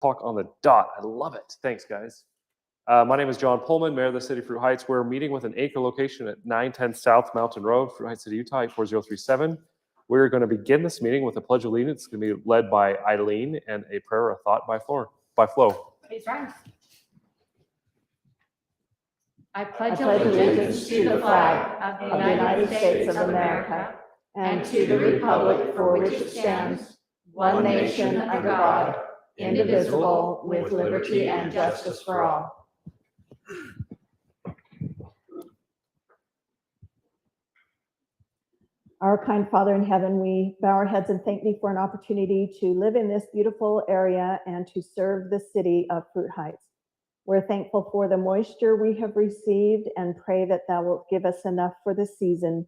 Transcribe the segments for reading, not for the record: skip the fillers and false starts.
Clock on the dot. I love it. Thanks, guys. My name is John Pullman, Mayor of the City of Fruit Heights. We're meeting with an acre location at 910 South Mountain Road, Fruit Heights City, Utah, 84037. We're going to begin this meeting with a pledge of allegiance. It's going to be led by Eileen and a prayer or thought by Flo. Please rise. I pledge allegiance to the flag of the United States of America and to the republic for which it stands, one nation under God, indivisible, with liberty and justice for all. Our kind Father in heaven, we bow our heads and thank thee for an opportunity to live in this beautiful area and to serve the city of Fruit Heights. We're thankful for the moisture we have received and pray that thou wilt give us enough for the season.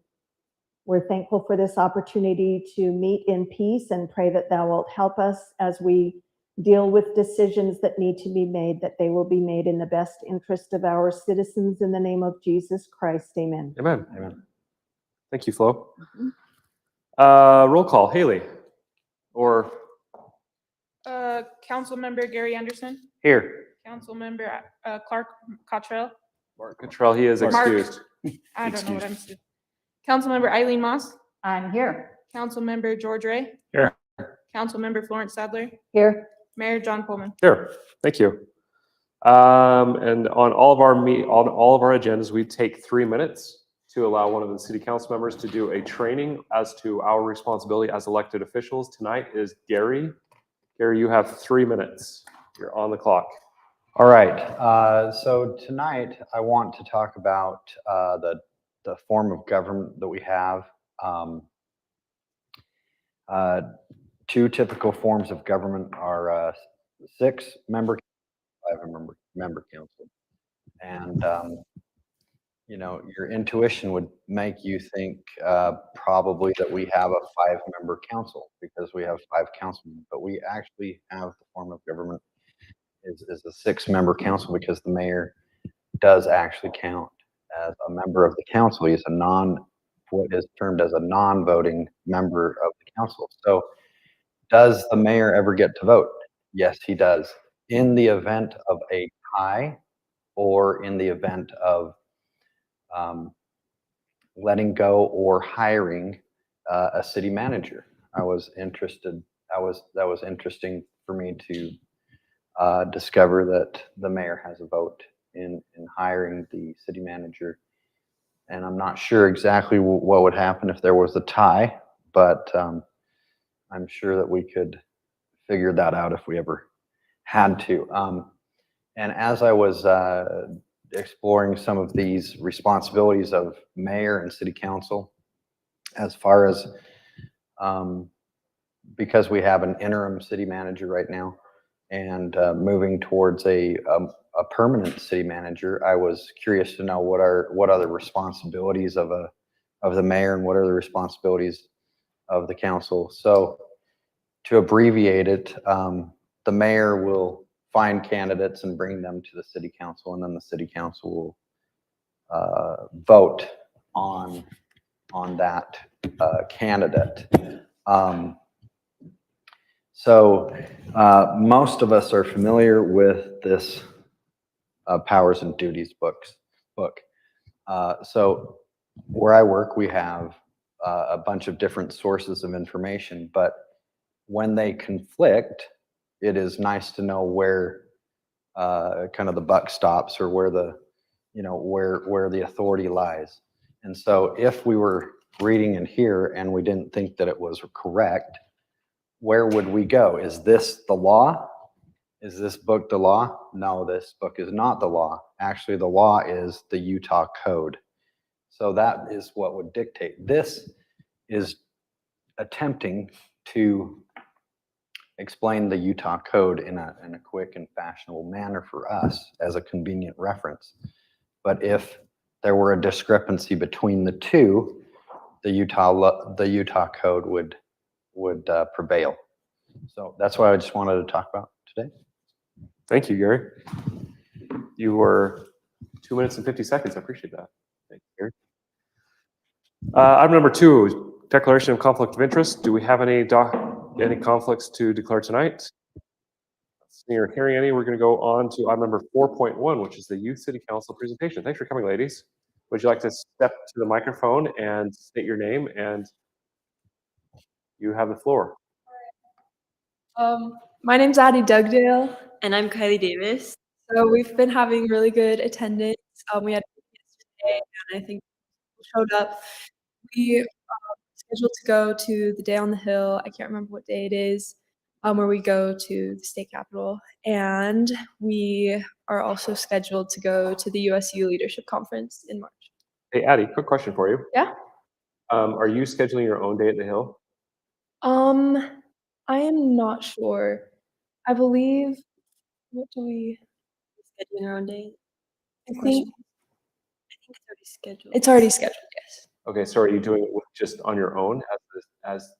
We're thankful for this opportunity to meet in peace and pray that thou wilt help us as we deal with decisions that need to be made, that they will be made in the best interest of our citizens. In the name of Jesus Christ, amen. Amen. Amen. Thank you, Flo. Roll call. Haley. Or Councilmember Gary Anderson, here. Councilmember Clark Cottrell. Mark Cottrell, he is Mark. excused. I don't know what I'm saying. Councilmember Eileen Moss, I'm here. Councilmember George Ray. Here. Councilmember Florence Sadler, Here. Mayor John Pullman. Here. Thank you. And on all of our agendas, we take 3 minutes to allow one of the city council members to do a training as to our responsibility as elected officials. Tonight is Gary. Gary, you have 3 minutes. You're on the clock. All right. So tonight I want to talk about the form of government that we have. Two typical forms of government are 6-member, 5-member council, and you know, your intuition would make you think probably that we have a 5-member council because we have 5 councilmen, but we actually have the form of government is a 6-member council because the mayor does actually count as a member of the council. He's what is termed as a non-voting member of the council. So does the mayor ever get to vote? Yes, he does. In the event of a tie or in the event of letting go or hiring a city manager. That was interesting for me to discover that the mayor has a vote in hiring the city manager. And I'm not sure exactly what would happen if there was a tie, but I'm sure that we could figure that out if we ever had to. And as I was exploring some of these responsibilities of mayor and city council, as far as because we have an interim city manager right now and moving towards a permanent city manager, I was curious to know what are the responsibilities of the mayor and what are the responsibilities of the council. So to abbreviate it, the mayor will find candidates and bring them to the city council, and then the city council will vote on that candidate. So most of us are familiar with this Powers and Duties book. So where I work, we have a bunch of different sources of information, but when they conflict, it is nice to know where kind of the buck stops or where the authority lies. And so if we were reading in here and we didn't think that it was correct, where would we go? Is this the law? Is this book the law? No, this book is not the law. Actually, the law is the Utah Code. So that is what would dictate. This is attempting to explain the Utah Code in a quick and fashionable manner for us as a convenient reference. But if there were a discrepancy between the two, the Utah Code would prevail. So that's what I just wanted to talk about today. Thank you, Gary. You were 2 minutes and 50 seconds. I appreciate that. Thank you, Gary. Item number 2, declaration of conflict of interest. Do we have any conflicts to declare tonight? Let's Seeing or hearing any, we're going to go on to item number 4.1, which is the Youth City Council presentation. Thanks for coming, ladies. Would you like to step to the microphone and state your name, and you have the floor. My name's Addie Dugdale. And I'm Kylie Davis. So we've been having really good attendance. We had yesterday, and I think people showed up. We scheduled to go to the Day on the Hill. I can't remember what day it is, where we go to the state capitol. And we are also scheduled to go to the USU Leadership Conference in March. Hey, Addie, quick question for you. Yeah. Are you scheduling your own day at the Hill? I am not sure. I believe, what do we, Scheduling our own day. I think I think it's already scheduled. it's already scheduled, yes. Okay, so are you doing it just on your own as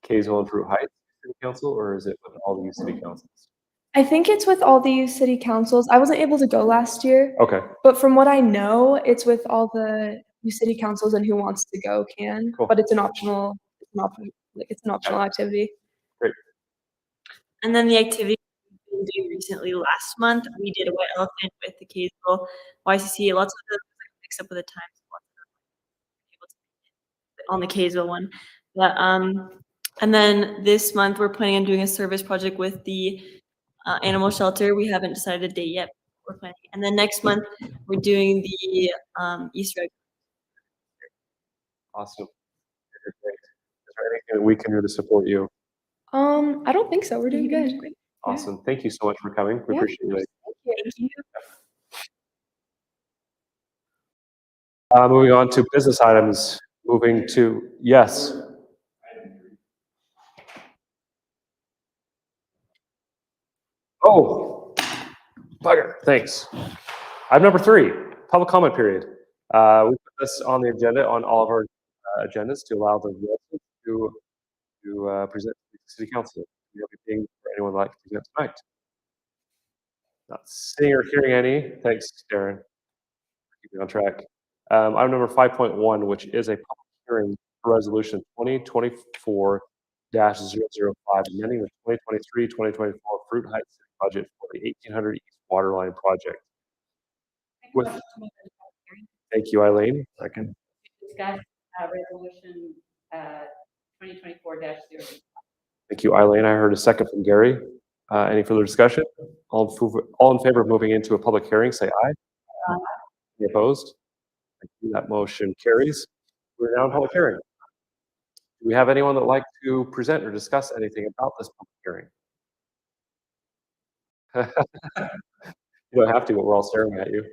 Kaysville and Fruit Heights City Council, or is it with all the youth city councils? I think it's with all the city councils. I wasn't able to go last year, Okay, but from what I know, it's with all the city councils, and who wants to go can. Cool. But it's an optional activity. And then the activity we've been doing recently last month, we did a white elephant with the Kaysville YCC. Lots of them mixed up with the times. Lots of them were able to make it on the Kaysville one. But and then this month we're planning on doing a service project with the animal shelter. We haven't decided a date yet. But we're planning. And then next month we're doing the Easter egg. awesome. Great. Is there anything that we can do to support you? I don't think so. We're doing good. Awesome. Thank you so much for coming. We Yeah. appreciate it. Thank you. Moving on to business items, moving to, yes. Oh, bugger, thanks. Item number 3, public comment period. We put this on the agenda, on all of our agendas to allow the residents to present to the city council. Do you have anything for anyone who'd like to present tonight? Not seeing or hearing any. Thanks, Darren. Keeping on track. Item number 5.1, which is a public hearing for resolution 2024-005, amending the 2023-2024 Fruit Heights City budget for the 1800 East Waterline project. Thank you, Eileen. Second. Discuss resolution 2024-0. Thank you, Eileen. I heard a second from Gary. Any further discussion? All in favor of moving into a public hearing, say aye. Aye. Any opposed? Thank you. That motion carries. We're now in public hearing. Do we have anyone that would like to present or discuss anything about this public hearing? You don't have to, but we're all staring at you.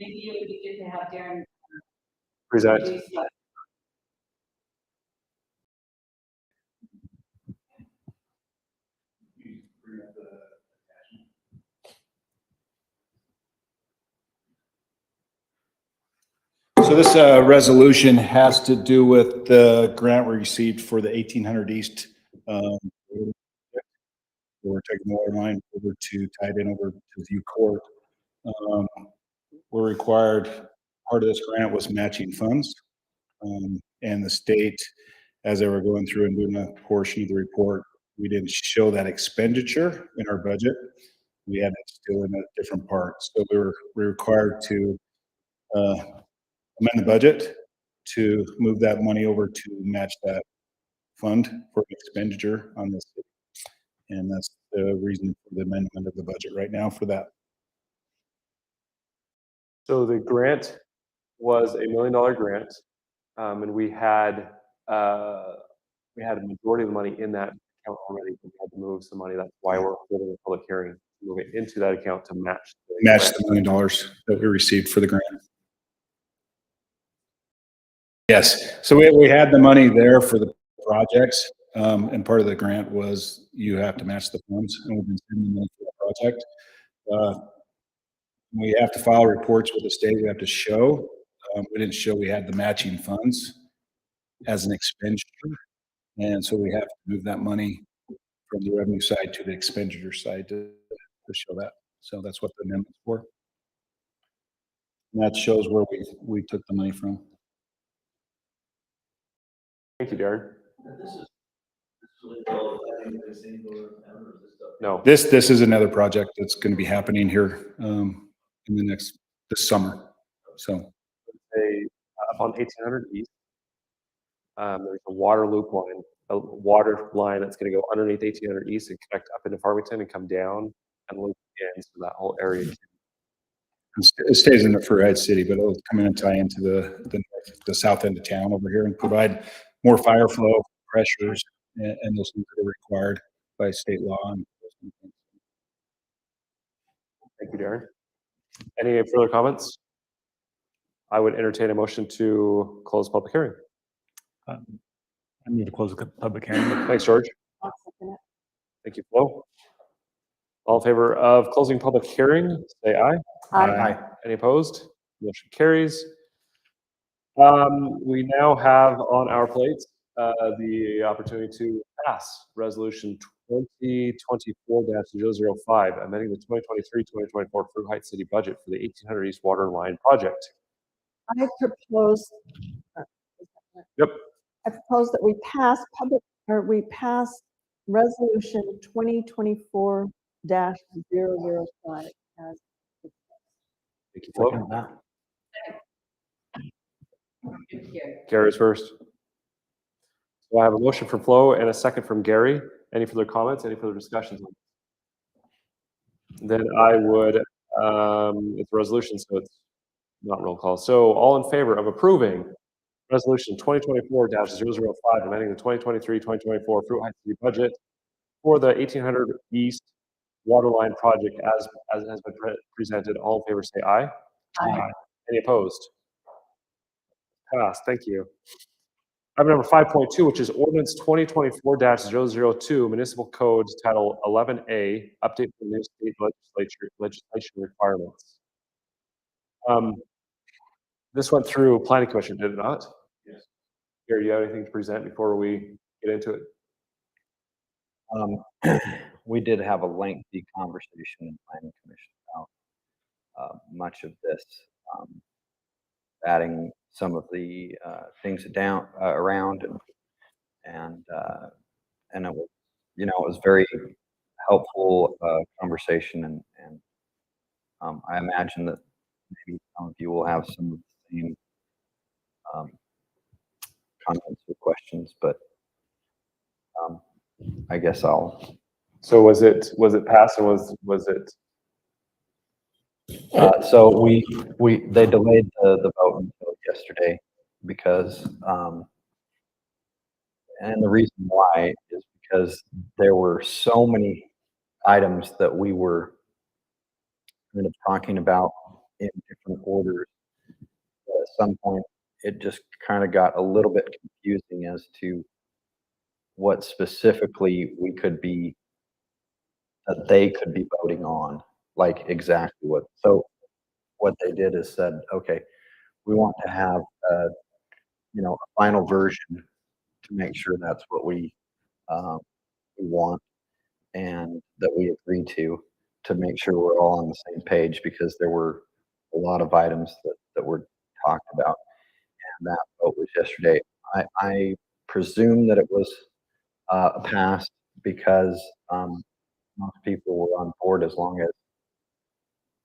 Maybe it would be good to have Darren Present. introduce you. So this resolution has to do with the grant we received for the 1800 East. We're taking the water line over to, tied in over to View Court. We're required, part of this grant was matching funds. And the state, as they were going through and doing a portion of the report, we didn't show that expenditure in our budget. We had it still in a different part. So we're required to amend the budget to move that money over to match that fund for expenditure on this. And that's the reason for the amendment of the budget right now for that. So the grant was $1 million grant, and we had a majority of the money in that account already. We had to move some money. That's why we're holding a public hearing, to move it into that account to match. Match the $1 million that we received for the grant. Yes, so we had the money there for the projects, and part of the grant was you have to match the funds, and we've been spending money for the project. We have to file reports with the state. We have to show. We didn't show we had the matching funds as an expenditure, and so we have to move that money from the revenue side to the expenditure side to show that. So that's what the amendment's for. And that shows where we took the money from. Thank you, Darren. This is No. This is another project that's going to be happening here in this summer. So Up on 1800 East, there's a water loop line, a water line that's going to go underneath 1800 East and connect up into Farmington and come down and loop in, so that whole area. it stays in the Fruit Heights city, but it'll come in and tie into the south end of town over here and provide more fire flow, pressures, and those things that are required by state law. And Thank you, Darren. Any further comments? I would entertain a motion to close public hearing. I move to close the public hearing. Thanks, George. I'll second it. Thank you, Flo. All in favor of closing public hearing, say aye. Aye. Any opposed? Motion carries. We now have on our plates the opportunity to pass resolution 2024-005, amending the 2023-2024 Fruit Heights City budget for the 1800 East Water Line project. I propose. Yep. I propose that we pass resolution 2024-005 as Thank you, Flo. Gary's first. So I have a motion from Flo and a second from Gary. Any further comments? Any further discussions? Then I would, it's a resolution, so it's not roll call. So all in favor of approving resolution 2024-005, amending the 2023-2024 Fruit Heights City budget for the 1800 East Water Line project as has been presented. All in favor say aye. Aye. Any opposed? Passed. Thank you. Item number 5.2, which is ordinance 2024-002, municipal code title 11A, update for new state legislation requirements. This went through planning commission, did it not? Yes. Gary, you have anything to present before we get into it? We did have a lengthy conversation in planning commission about much of this, adding some of the things down around, and it was, it was very helpful conversation, and I imagine that maybe some of you will have some of the same comments or questions, but I guess I'll. So was it passed, or was it? So they delayed the vote until yesterday because, and the reason why is because there were so many items that we were kind of talking about in different orders. At some point, it just kind of got a little bit confusing as to what specifically that they could be voting on, like exactly what. So what they did is said, okay, we want to have a final version to make sure that's what we want and that we agree to make sure we're all on the same page, because there were a lot of items that were talked about, and that vote was yesterday. I presume that it was passed because most people were on board as long as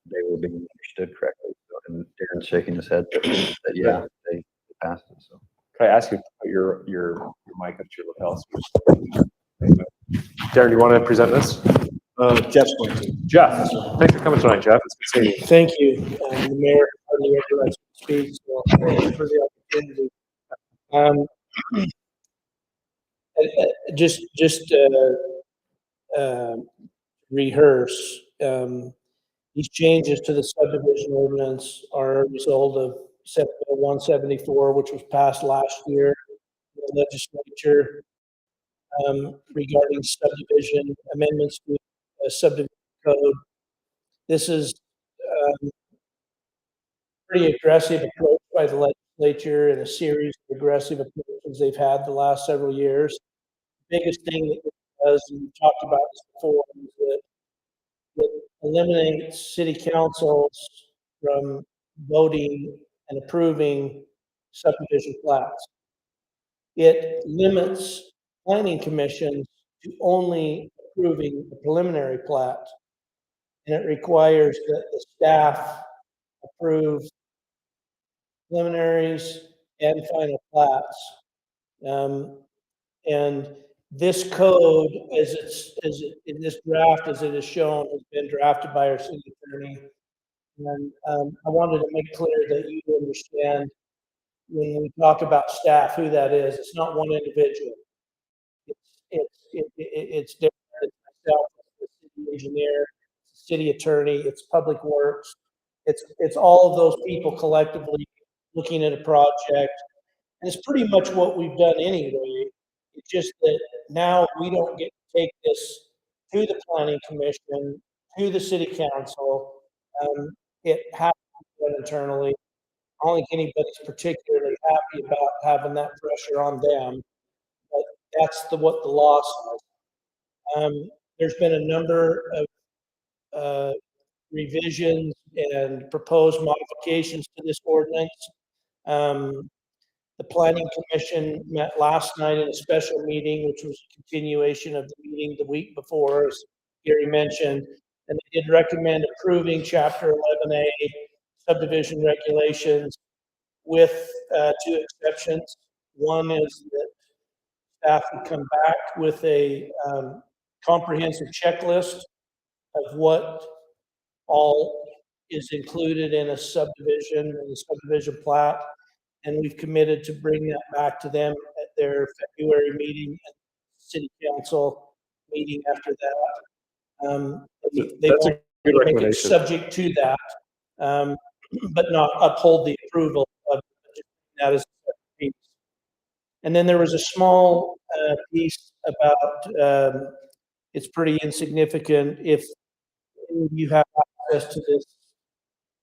they were being understood correctly. So, and Darren's shaking his head that yeah, they passed it. So Can I ask you to put your mic up to your lapel? Darren, do you want to present this? Jeff's going to. Jeff, thanks for coming tonight, Jeff. It's good seeing you. Thank you. The mayor hardly ever lets me speak, so thank you for the opportunity. Just rehearse. These changes to the subdivision ordinance are a result of Senate Bill 174, which was passed last year in the legislature, regarding subdivision amendments to the subdivision code. This is pretty aggressive approach by the legislature and a series of aggressive approaches they've had the last several years. The biggest thing that it does, and we talked about this before, is that it eliminates city councils from voting and approving subdivision plats. It limits planning commission to only approving the preliminary plat. And it requires that the staff approve preliminaries and final plats. And this code, in this draft, as it is shown, has been drafted by our city attorney. And I wanted to make clear that you understand when we talk about staff, who that is. It's not one individual. It's different. It's myself, it's the city engineer, it's the city attorney, it's public works. It's all of those people collectively looking at a project. And it's pretty much what we've done anyway. It's just that now we don't get to take this to the planning commission, to the city council. It has to be done internally. I don't think anybody's particularly happy about having that pressure on them, but that's what the law says. There's been a number of revisions and proposed modifications to this ordinance. The planning commission met last night in a special meeting, which was a continuation of the meeting the week before, as Gary mentioned, and they did recommend approving Chapter 11A subdivision regulations with 2 exceptions. One is that staff would come back with a comprehensive checklist of what all is included in a subdivision and a subdivision plat. And we've committed to bring that back to them at their February meeting and city council meeting after that. They That's a want good to make it recommendation. subject to that, but not uphold the approval of that as a separate piece. And then there was a small piece about, it's pretty insignificant. If you have access to this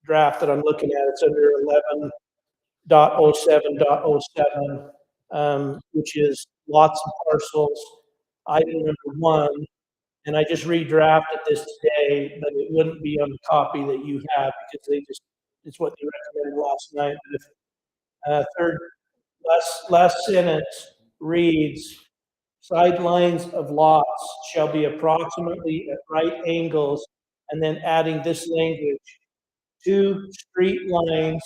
draft that I'm looking at, it's under 11.07.07, which is lots of parcels. Item number 1, and I just redrafted this today, but it wouldn't be on the copy that you have because it's what they recommended last night. But if, last sentence reads, sidelines of lots shall be approximately at right angles, and then adding this language, 2 street lines,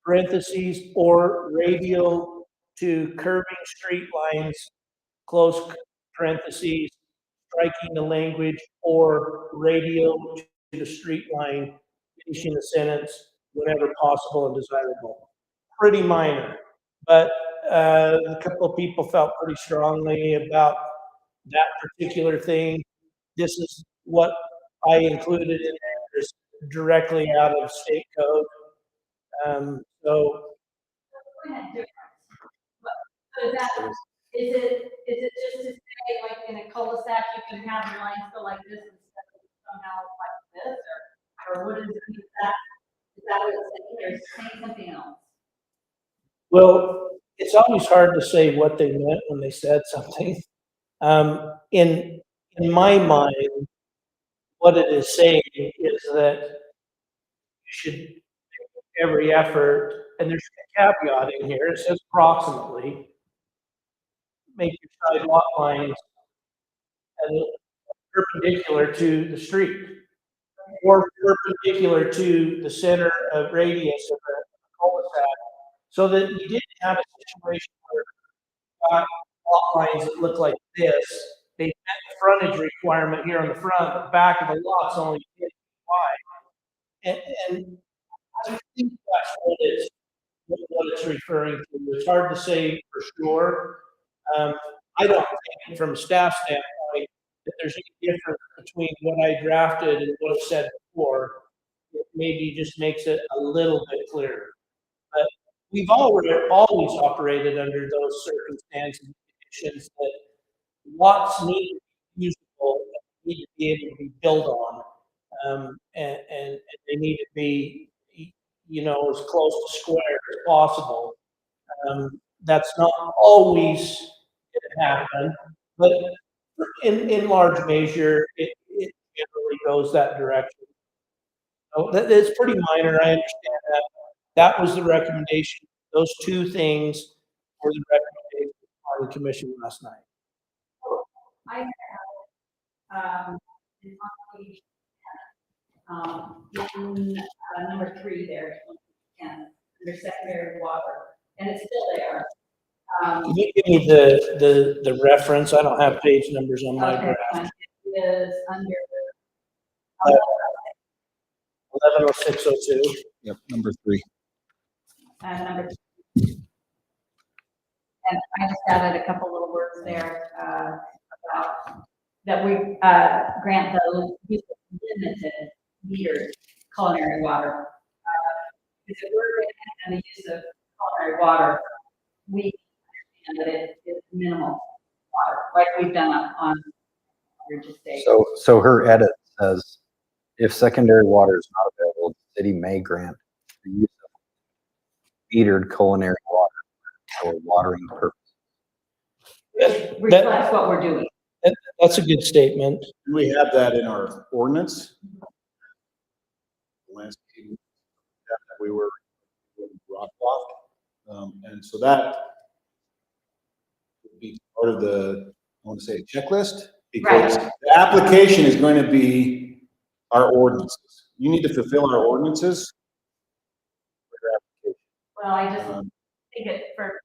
parentheses, or radial to curving street lines, close parentheses, striking the language, or radial to the street line, finishing the sentence, whenever possible and desirable. Pretty minor, but a couple of people felt pretty strongly about that particular thing. This is what I included in there, is directly out of state code. So Is it just to say, like, in a cul-de-sac, you can have the lines go like this instead of somehow like this, or what is it, is that what it's saying, or is it saying something else? well, it's always hard to say what they meant when they said something. In my mind, what it is saying is that you should make every effort, and there's a caveat in here, it says approximately, make your side lot lines perpendicular to the street, or perpendicular to the center of radius of the cul-de-sac, so that you didn't have a situation where you got lot lines that look like this. They met the frontage requirement here on the front, but the back of the lot's only 50 feet wide. And I think that's what it's referring to. It's hard to say for sure. I don't think from a staff standpoint that there's any difference between what I drafted and what I said before. It maybe just makes it a little bit clearer. But we've always operated under those circumstances and conditions that lots need to be usable, need to be able to be built on, and they need to be, as close to square as possible. That's not always going to happen, but in large measure, it generally goes that direction. So it's pretty minor. I understand that. That was the recommendation. Those 2 things were the recommendation by the commission last night. I is on page 10. In number 3 there, 10, under secondary water, and it's still there. Can you give me the reference? I don't have page numbers on my Okay, graph. it is under 110602. Yep, number 3. number 2. And I just added a couple little words there about that we grant the use of limited metered culinary water. Because if we're in the use of culinary water, we understand that it is minimal water, like we've done on your estate. So her edit says, if secondary water is not available, the city may grant the use of metered culinary water for watering purposes. It reflects what we're doing. That's a good statement. Do we have that in our ordinance? Landscape that we were rock off. And so that would be part of the, I want to say, checklist. Because Right. the application is going to be our ordinances. You need to fulfill our ordinances. Well, I just think it for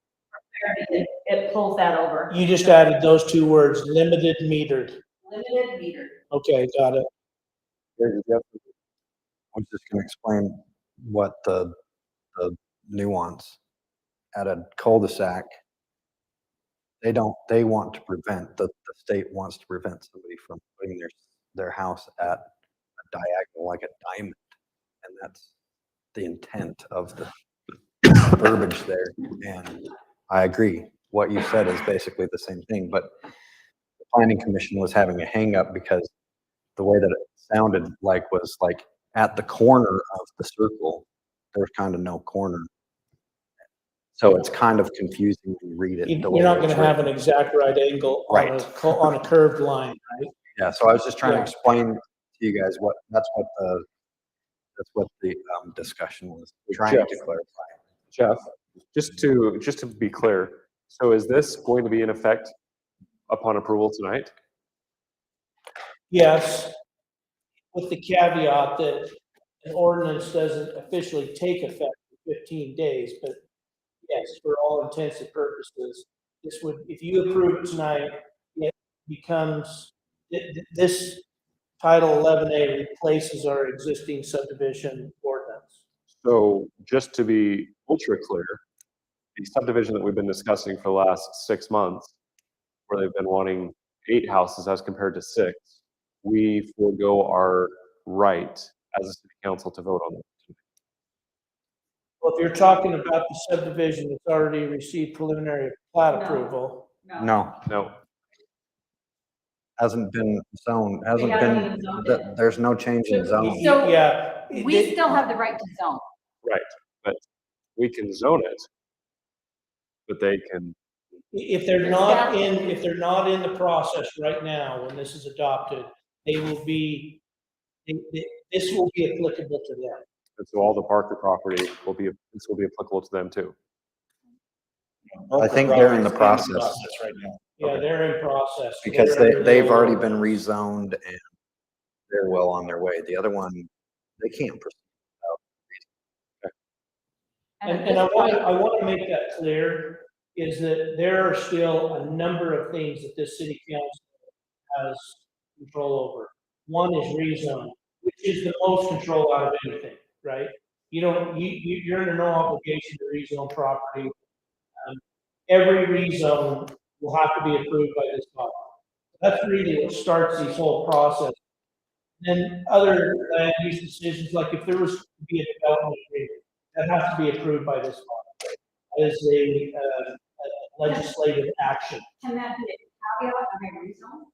clarity, it pulls that over. You just added those 2 words, limited metered. Limited meter. Okay, got it. I'm just going to explain what the nuance at a cul-de-sac. They want to prevent, the state wants to prevent somebody from putting their house at a diagonal like a diamond. And that's the intent of the verbiage there. And I agree. What you said is basically the same thing, but the planning commission was having a hang up because the way that it sounded like was like at the corner of the circle, there's kind of no corner. So it's kind of confusing to read it. the way You're not it's going to have an written. exact right angle on Right. on a curved line, right? Yeah, so I was just trying to Yeah. explain to you guys that's what the discussion was, trying Jeff. to clarify. Jeff, just to be clear, so is this going to be in effect upon approval tonight? Yes, with the caveat that an ordinance doesn't officially take effect for 15 days, but yes, for all intents and purposes, this would, if you approve it tonight, it becomes, this Title 11A replaces our existing subdivision ordinance. So just to be ultra clear, the subdivision that we've been discussing for the last 6 months, where they've been wanting 8 houses as compared to 6, we forego our right as a city council to vote on it. Well, if you're talking about the subdivision that's already received preliminary plat No. approval, No, No, hasn't been zoned, haven't even zoned it. there's no change in zone. So, yeah. We still have the right to zone. right, but we can zone it, but they can, If they're not in the process right now, when this is adopted, they will be, this will be applicable to them. and so all the Parker property will be, this will be applicable to them too. I think they're in the process. Right now. Yeah, they're in process. Because They're under they've the already law. been rezoned and they're well on their way. The other one, they can't proceed. And I want to make that clear, is that there are still a number of things that this city council has control over. One is rezone, which is the most control out of anything, right? You're under no obligation to rezone property. Every rezone will have to be approved by this body. That's really what starts this whole process. Then other land use decisions, like if there was to be a development agreement, that has to be approved by this body. That is a legislative action. Can that be a caveat of a rezone?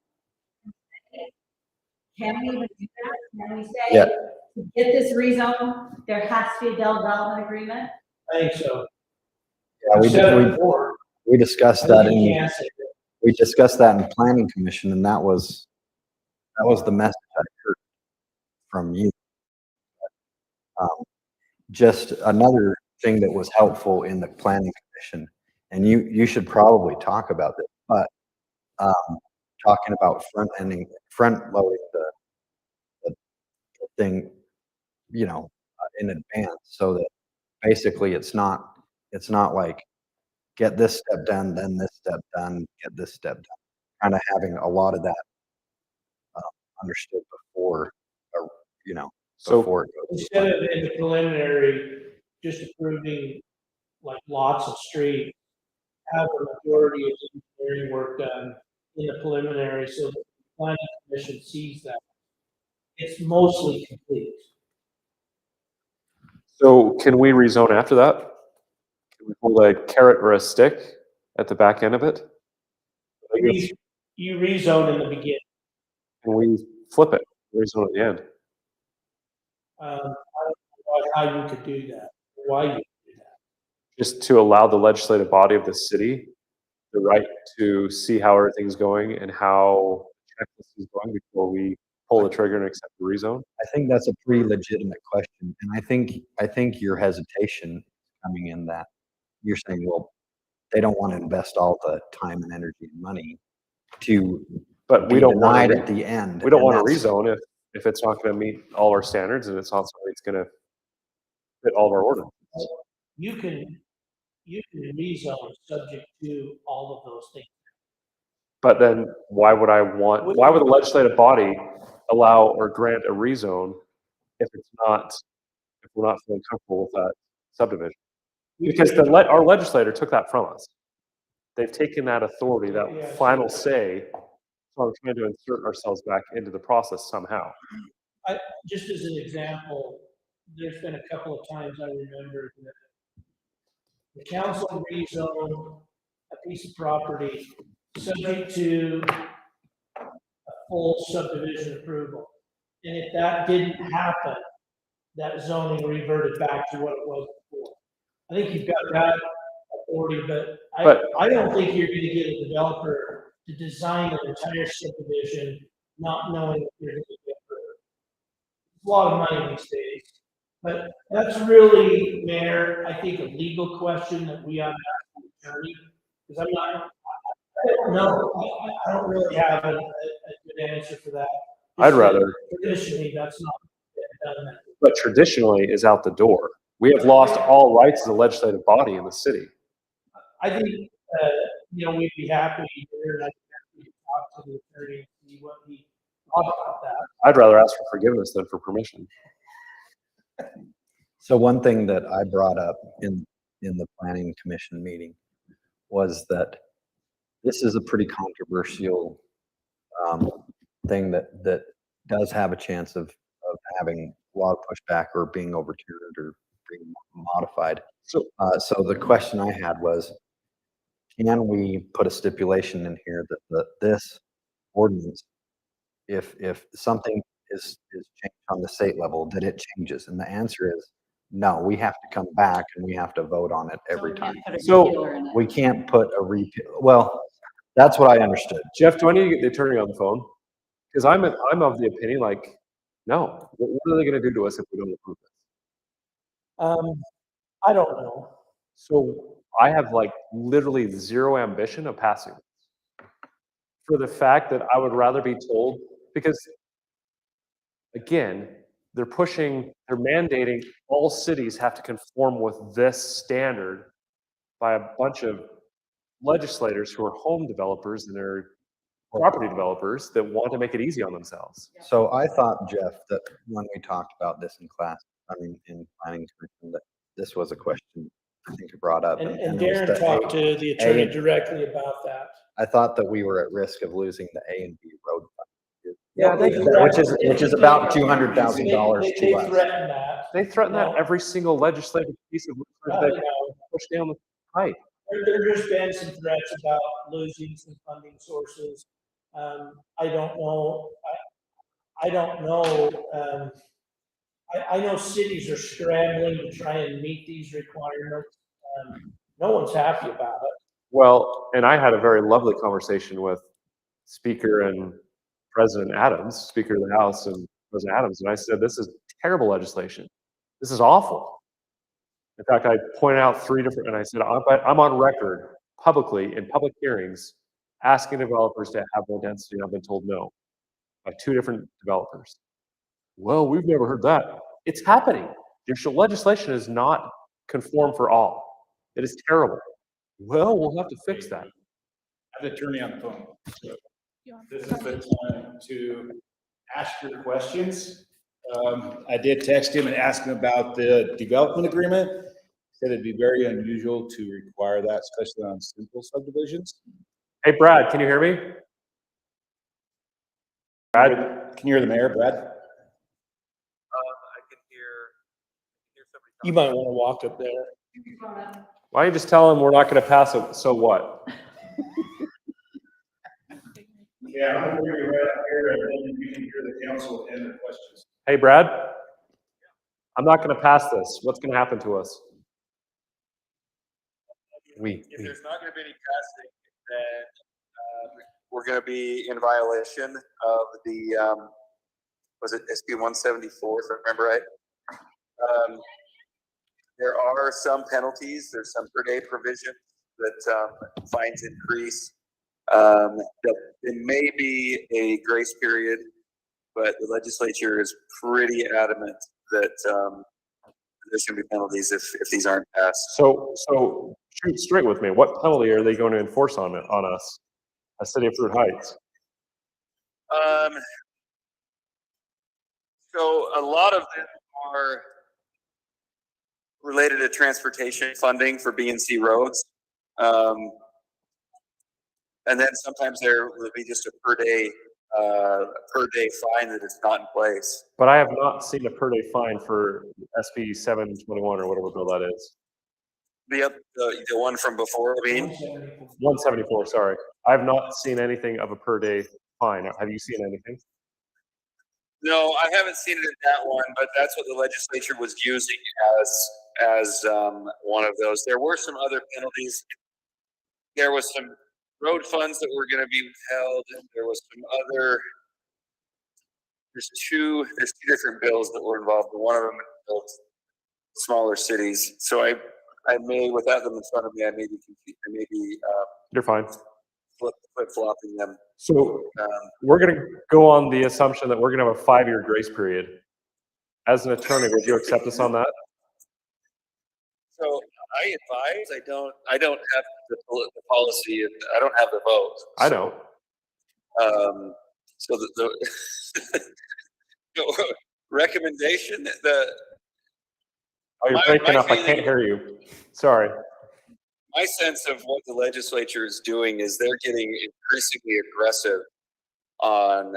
Can we even do that? Can we say, Yeah. to get this rezone, there has to be a development agreement? I think so. Yeah, I've said it before. we discussed I that think you in, can say that. we discussed that in planning commission and that was the message I heard from you. Just another thing that was helpful in the planning commission, and you should probably talk about this, but talking about front loading the thing, in advance, so that basically it's not like get this step done, then this step done, get this step done. Kind of having a lot of that understood before, So before it goes. Instead of in the preliminary, just approving like lots of streets, have a majority of the engineering work done in the preliminary so that the planning commission sees that. It's mostly complete. So can we rezone after that? Can we hold a carrot or a stick at the back end of it? I guess, You rezone in the beginning. can we flip it, rezone at the end? I don't know how you could do that, why you could do that. Just to allow the legislative body of the city the right to see how everything's going and how checklist is going before we pull the trigger and accept the rezone? I think that's a pretty legitimate question, and I think your hesitation is coming in that you're saying, well, they don't want to invest all the time and energy and money to But we be don't want denied to, at the end. we don't and want to that's- rezone if it's not going to meet all our standards and it's not something that's going to fit all of our ordinances. You can rezone subject to all of those things. But then why would the legislative body allow or grant a rezone if we're not feeling comfortable with that subdivision? Because our legislator took that from us. They've taken that authority, Yeah, that final say, so we're trying to insert ourselves back into the process somehow. Just as an example, there's been a couple of times I remember that the council rezoned a piece of property subject to a full subdivision approval. And if that didn't happen, that zoning reverted back to what it was before. I think you've got that authority, but I don't think you're gonna get a developer to design an entire subdivision not knowing if you're gonna get approved. It's a lot of money these days. But that's really, Mayor, I think a legal question that we ought to ask the attorney, because I don't know, I don't really have a good answer for that. I'd rather, Traditionally, that's not done that. but traditionally is out the door. We have lost all rights as a legislative body in the city. I think, we'd be happy here, I'd be happy to talk to the attorney and see what he thought about that. I'd rather ask for forgiveness than for permission. So one thing that I brought up in the planning commission meeting was that this is a pretty controversial thing that does have a chance of having a lot of pushback or being overturned or being modified. So The question I had was, can we put a stipulation in here that this ordinance, if something is changed on the state level, that it changes? And the answer is no. We have to come back and we have to vote on it every time. So We can't put a repeal. Well, that's what I understood. Jeff, do I need to get the attorney on the phone? Because I'm of the opinion, like, no, what are they gonna do to us if we don't approve this? I don't know. So I have like literally zero ambition of passing this. For the fact that I would rather be told, because again, they're mandating all cities have to conform with this standard by a bunch of legislators who are home developers and they're property developers that want to make it easy on themselves. So I thought, Jeff, that when we talked about this in in planning commission, that this was a question I think you brought up. And it was Darren the talked to the attorney A- directly about that. I thought that we were at risk of losing the A and B road fund. Yeah, Which is about $200,000 They to us. threatened that. They threaten that every single legislative piece of legislation they push down the pipe. There's been some threats about losing some funding sources. I don't know. I don't know. I know cities are scrambling to try and meet these requirements. No one's happy about it. Well, and I had a very lovely conversation with Speaker and President Adams, Speaker of the House and President Adams, and I said, this is terrible legislation. This is awful. In fact, I pointed out and I said, I'm on record publicly in public hearings asking developers to have more density, and I've been told no by 2 different developers. Well, we've never heard that. It's happening. Your legislation is not conform for all. It is terrible. Well, we'll have to fix that. I have the attorney on the phone. So this is the time to ask your questions. I did text him and ask him about the development agreement. Said it'd be very unusual to require that, especially on simple subdivisions. Hey, Brad, can you hear me? Brad? Can you hear the mayor, Brad? You might want to walk up there. Why don't you just tell him we're not gonna pass it, so what? Yeah, I'm gonna bring you right up here and then you can hear the council and the questions. Hey, Brad? I'm not gonna pass this. What's gonna happen to us? We, If there's not gonna be any passing, then we're gonna be in violation of the, was it SB 174, if I remember right? There are some penalties, there's some per day provisions that fines increase. There may be a grace period, but the legislature is pretty adamant that there's gonna be penalties if these aren't passed. So shoot straight with me. What penalty are they going to enforce on us, as City of Fruit Heights? So a lot of them are related to transportation funding for B&C roads. And then sometimes there will be just a per day fine that is not in place. But I have not seen a per day fine for SB 721 or whatever bill that is. The one from before, I mean, 174, sorry. I have not seen anything of a per day fine. Have you seen anything? no, I haven't seen it in that one, but that's what the legislature was using as one of those. There were some other penalties. There was some road funds that were going to be withheld, and there was some other. There's two different bills that were involved. One of them involved smaller cities. So I may, without them in front of me, I may be confused. I may be You're fine. flip-flopping them. So we're going to go on the assumption that we're going to have a 5-year grace period. As an attorney, would you accept us on that? So I advise. I don't have the policy, and I don't have the vote. I know. So the recommendation, Oh, you're my breaking up. I feeling- can't hear you. Sorry. my sense of what the legislature is doing is they're getting increasingly aggressive on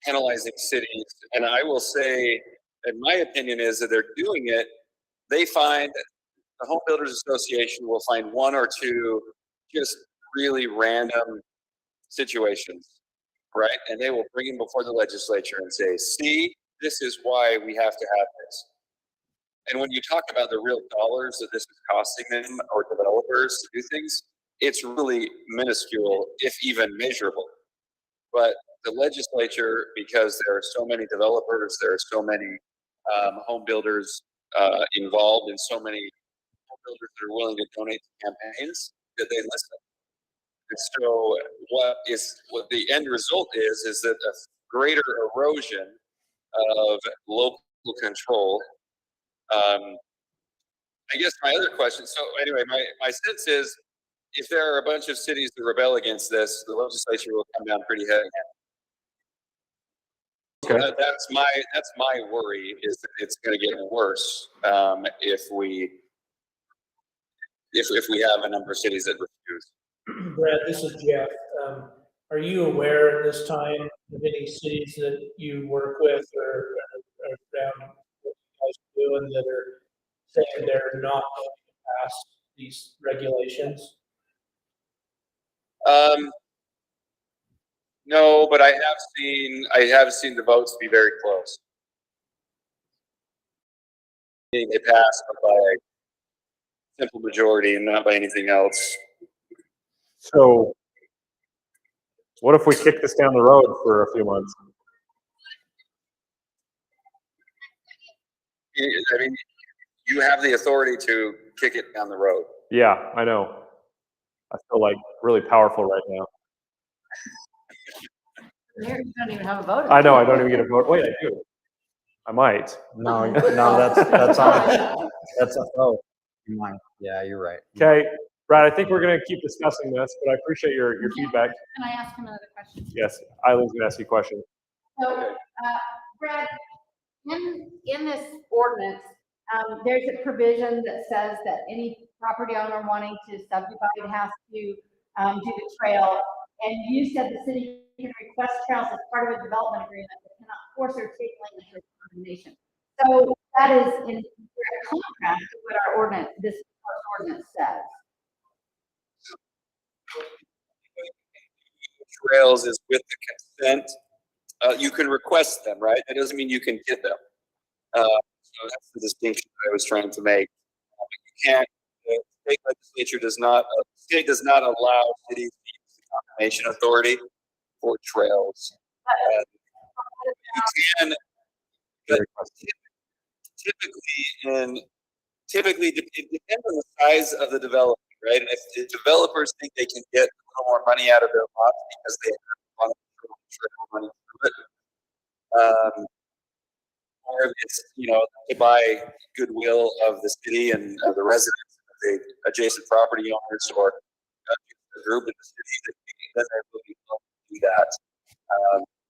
penalizing cities. And I will say, in my opinion, is that they're doing it. They find the Home Builders Association will find 1 or 2 just really random situations, right? And they will bring them before the legislature and say, see, this is why we have to have this. And when you talk about the real dollars that this is costing them or developers to do things, it's really minuscule, if even measurable. But the legislature, because there are so many developers, there are so many home builders involved, and so many home builders that are willing to donate to campaigns, that they listen. And so what the end result is that a greater erosion of local control. I guess my other question, so anyway, my sense is if there are a bunch of cities that rebel against this, the legislature will come down pretty heavy. Okay. So that's my worry, is that it's going to get worse if we have a number of cities that refuse. Brad, this is Jeff. Are you aware at this time of any cities that you work with or around what you guys are doing that are saying they're not going to pass these regulations? No, but I have seen the votes be very close. They passed by a simple majority and not by anything else. So what if we kick this down the road for a few months? I mean, you have the authority to kick it down the road. Yeah, I know. I feel like really powerful right now. Mayor, you don't even have a vote. I know, I don't even get a vote. Wait, I do. I might. No, that's on, oh, you might, yeah, you're right. Okay, Brad, I think we're gonna keep discussing this, but I appreciate your feedback. Can I ask him another question? Yes, Eileen's gonna ask you a question. So, Brad, in this ordinance, there's a provision that says that any property owner wanting to subdivide has to do the trail. And you said the city can request trails as part of a development agreement, but cannot force or take language or condemnation. So that is in direct contrast to what our ordinance, this ordinance says. Trails is with the consent. You can request them, right? That doesn't mean you can get them. So that's the distinction I was trying to make. You can't, the state legislature does not, state does not allow cities to use the condemnation authority for trails. You can, but typically it depends on the size of the development, right? And if the developers think they can get a little more money out of their lots because they have a lot of trail money through it, or if it's, to buy goodwill of the city and of the residents of the adjacent property owners or a group in the city, then they will be able to do that.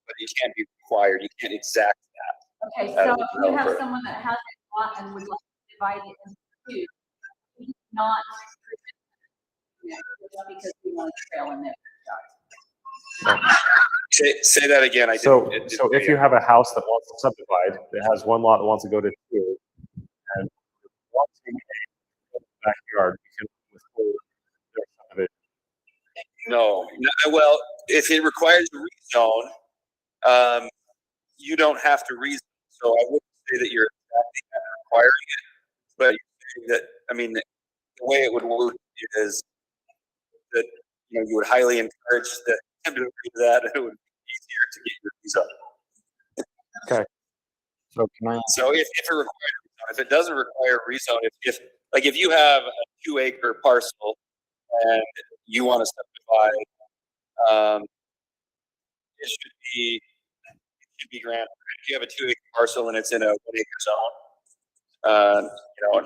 But you can't be required. You can't exact that. Okay, so if you have someone that has a lot and would like to divide it into two, he's not just because we want a trail in there. Say that again. So if you have a house that wants to subdivide, that has one lot that wants to go to two, and wants to make a backyard, you can withhold their subdivision. No, well, if it requires a rezone, you don't have to rezone. So I wouldn't say that you're exactly requiring it, but you say that, I mean, the way it would work is that, you would highly encourage them to agree to that, and it would be easier to get your rezone. Okay. So can I, So if it requires a rezone, if it doesn't require a rezone, if you have a 2-acre parcel and you want to subdivide, it should be granted. If you have a 2-acre parcel and it's in a 1-acre zone, an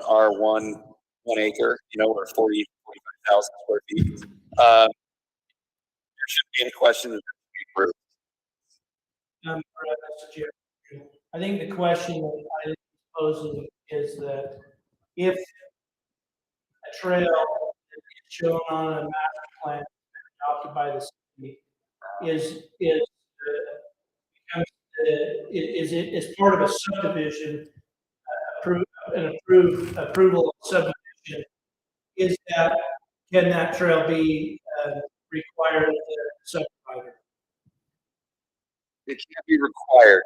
R1 1 acre, or 45,000 square feet, there shouldn't be any question that it should be approved. Mr. Chair, I think the question that I am posing is that if a trail that is shown on a master plan adopted by the city is part of a subdivision, approval of subdivision, can that trail be required of the subdivider? It can't be required.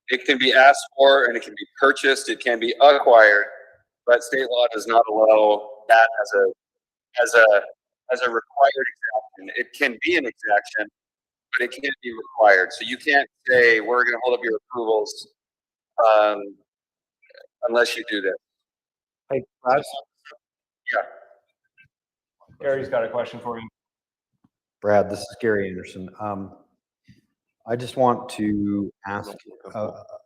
It can be asked for and it can be purchased. It can be acquired, but state law does not allow that as a required exaction. It can be an exaction, but it can't be required. So you can't say we're going to hold up your approvals unless you do this. Hey, Brad, Yeah. Gary's got a question for you. Brad, this is Gary Anderson. I just want to ask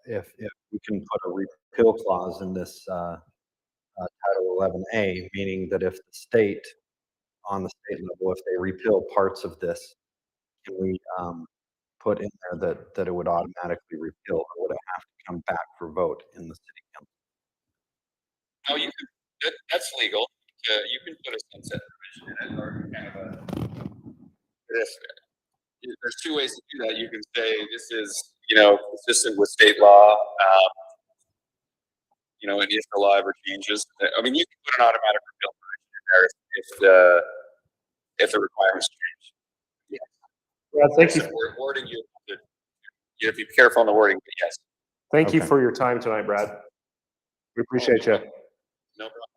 if we can put a repeal clause in this Title 11A, meaning that if the state, on the state level, if they repeal parts of this, can we put in there that it would automatically repeal, or would it have to come back for vote in the city council? No, you can. That's legal. You can put a sunset provision in it, or kind of there's two ways to do that. You can say this is, consistent with state law. And if the law ever changes, I mean, you can put an automatic repeal provision in there if the requirements change. Yeah. Brad, thank you. Wording, you have to be careful on the wording, but yes. Thank you Okay. for your time tonight, Brad. We appreciate you. No problem.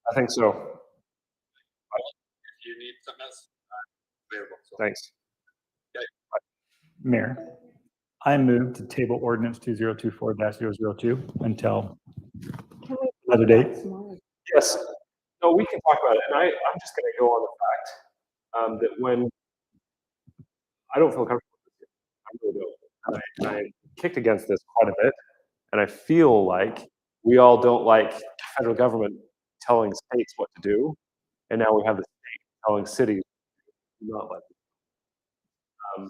I think so. If you need something else, I'm available. So. Thanks. Mayor, I move to table ordinance 2024-002 until Can we? another date. Yes. No, we can talk about it, and I'm just gonna go on the fact, that when I don't feel comfortable with this, I really don't. And I kicked against this quite a bit, and I feel like we all don't like the federal government telling states what to do, and now we have the state telling cities not let them.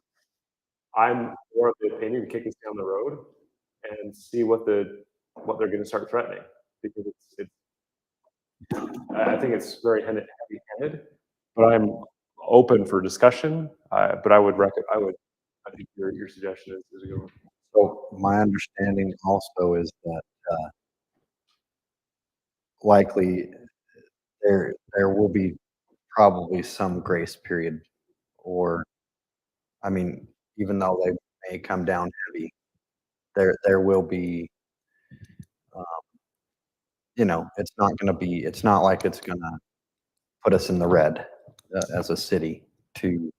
I'm more of the opinion to kick this down the road and see what they're gonna start threatening, because I think it's very heavy-handed, but I'm open for discussion. But I think your suggestion is a good one. So my understanding also is that likely there will be probably some grace period, or, I mean, even though they may come down heavy, there will be, um, it's not like it's gonna put us in the red as a city to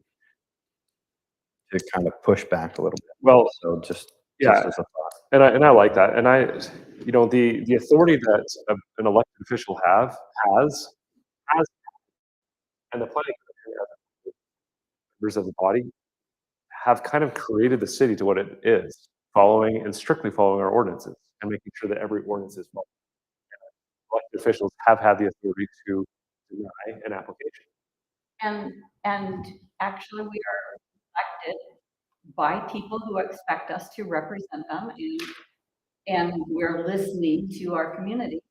kind of push back a little bit. Well, So just yeah, as a thought. and I like that, and the authority that an elected official has, and the planning commission as members of the body have kind of created the city to what it is, following and strictly following our ordinances and making sure that every ordinance is followed. Elected officials have had the authority to deny an application. And actually, we are elected by people who expect us to represent them, and we're listening to our community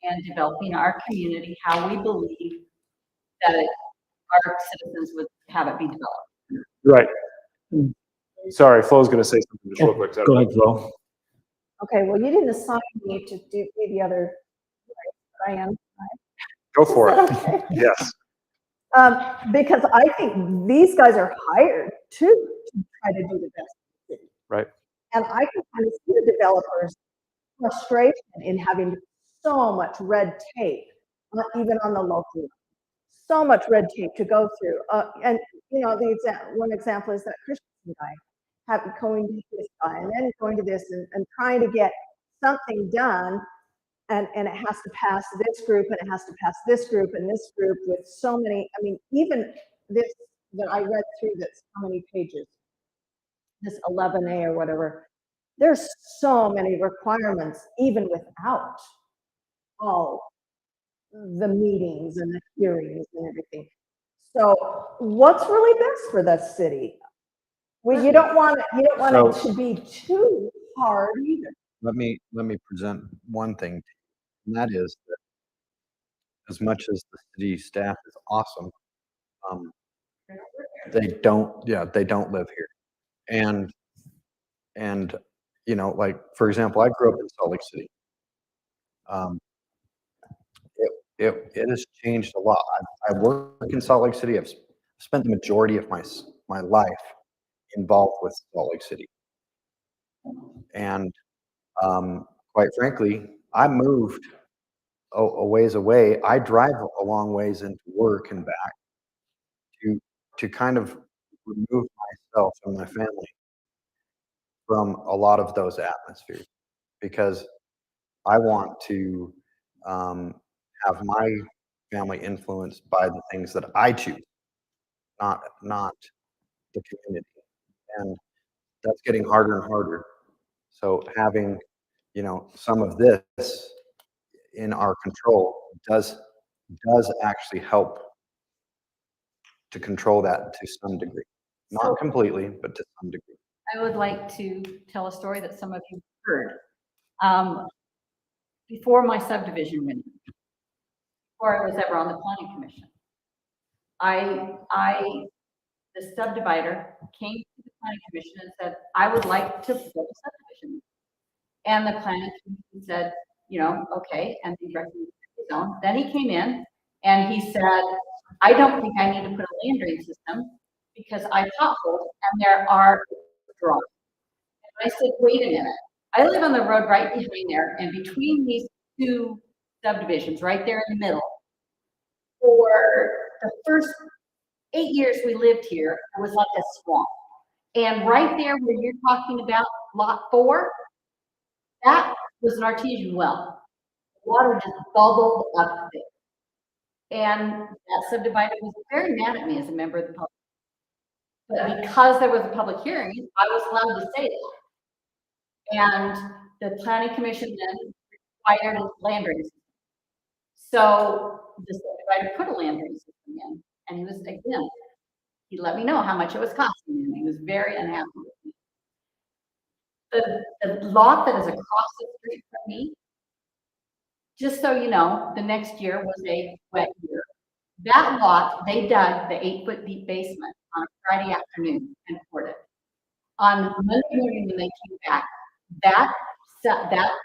and developing our community how we believe that our citizens would have it be developed. Right. Sorry, Flo's gonna say something just real quick. Go ahead, Flo. Okay, well, you didn't assign me to do the other, but I am. Go for it. Okay. Yes. Because I think these guys are hired to try to do the best for the city. Right. And I can kind of see the developers' frustration in having so much red tape, not even on the local level. So much red tape to go through. And one example is that Christian guy going to this guy and then going to this and trying to get something done. And it has to pass this group, and it has to pass this group and this group with so many, I mean, even this that I read through, that's how many pages? This 11A or whatever. There's so many requirements, even without all the meetings and the hearings and everything. So what's really best for the city? Well, you don't want it to be too hard either. Let me present one thing, and that is that as much as the city staff is awesome, they don't live here. And like, for example, I grew up in Salt Lake City. It has changed a lot. I work in Salt Lake City. I've spent the majority of my life involved with Salt Lake City. And quite frankly, I moved a ways away. I drive a long ways into work and back to kind of remove myself and my family from a lot of those atmospheres, because I want to have my family influenced by the things that I choose, not the community. And that's getting harder and harder. So having, some of this in our control does actually help to control that to some degree. Not completely, but to some degree. I would like to tell a story that some of you heard. Before my subdivision went in, before I was ever on the planning commission, the subdivider came to the planning commission and said, I would like to build a subdivision. And the planning commission said, okay, and he recommended his own. Then he came in and he said, I don't think I need to put a land drain system because I potholed and there are drawings. And I said, wait a minute. I live on the road right behind there, and between these two subdivisions, right there in the middle, for the first 8 years we lived here, it was like a swamp. And right there where you're talking about lot 4, that was an artesian well. The water just bubbled up there. And that subdivider was very mad at me as a member of the public. But because there was a public hearing, I was allowed to say that. And the planning commission then required a land drainage system. So the subdivider put a land drainage system in, and he was again, he let me know how much it was costing him. He was very unhappy with me. The lot that is across the street from me, just so you know, the next year was a wet year. That lot, they dug the 8-foot deep basement on a Friday afternoon and poured it. On Monday morning when they came back, that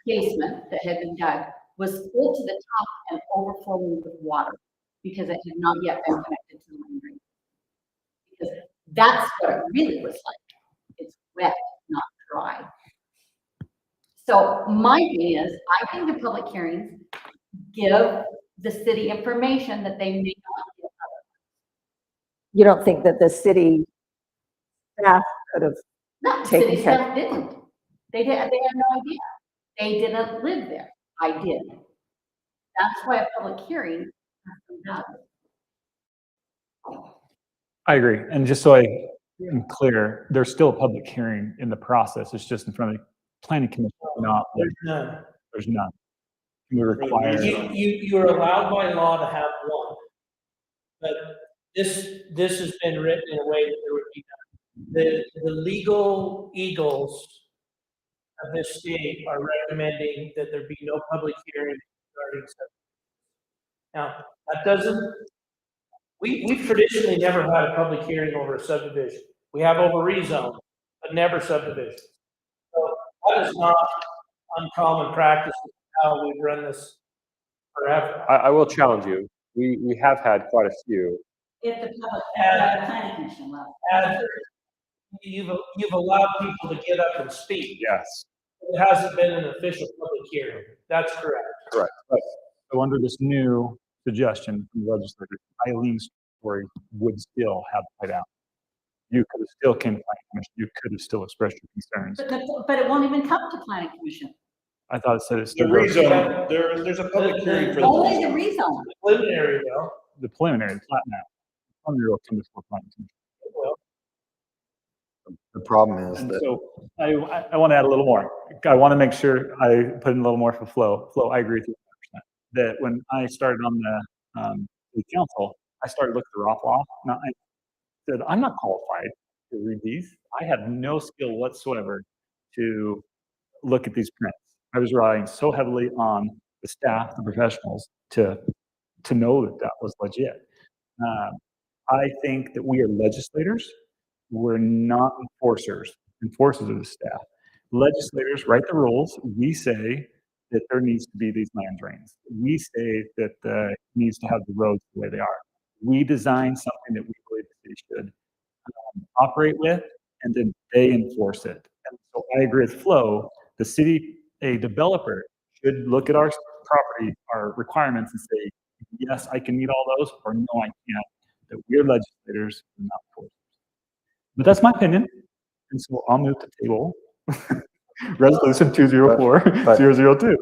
basement that had been dug was full to the top and overflowing with water because it had not yet been connected to the main drain. Because that's what it really was like. It's wet, not dry. So my thing is, I think the public hearings give the city information that they may not give otherwise. You don't think that the city staff could have No, taken city care- staff didn't. They had no idea. They didn't live there. I did. That's why a public hearing has to be done. I agree. And just so I am clear, there's still a public hearing in the process. It's just in front of the planning commission, not, There's none. there's none. We require, You're allowed by law to have one. But this has been written in a way that there would be none. The legal eagles of this state are recommending that there be no public hearing regarding subdivision. Now, that doesn't, we've traditionally never had a public hearing over a subdivision. We have over rezone, but never subdivision. So that is not uncommon practice, how we've run this forever. I will challenge you. We have had quite a few. If the public, at the planning commission level. And you've allowed people to get up and speak. Yes. It hasn't been an official public hearing. That's correct. Correct. so under this new suggestion from the legislature, Eileen's story would still have played out. You could have still came to planning commission. You could have still expressed your concerns. But it won't even come to planning commission. I thought it said it The still goes. rezone, there's a public hearing for the. Only the rezone. Preliminary though. The preliminary, the plat map. Preliminary will come before planning commission. Well, The problem is And that so I want to add a little more. I want to make sure I put in a little more for Flo. Flo, I agree with you 100%. That when I started on the council, I started looking the raw law. Now I said, I'm not qualified to read these. I have no skill whatsoever to look at these prints. I was relying so heavily on the staff, the professionals to know that that was legit. I think that we are legislators. We're not enforcers. Enforcers are the staff. Legislators write the rules. We say that there needs to be these land drains. We say that needs to have the roads the way they are. We design something that we believe the city should operate with, and then they enforce it. And so I agree with Flo. The city, a developer should look at our property, our requirements, and say, yes, I can meet all those, or no, I can't. That we're legislators, we're not enforcers. But that's my opinion. And so I'll move to table resolution 204-002.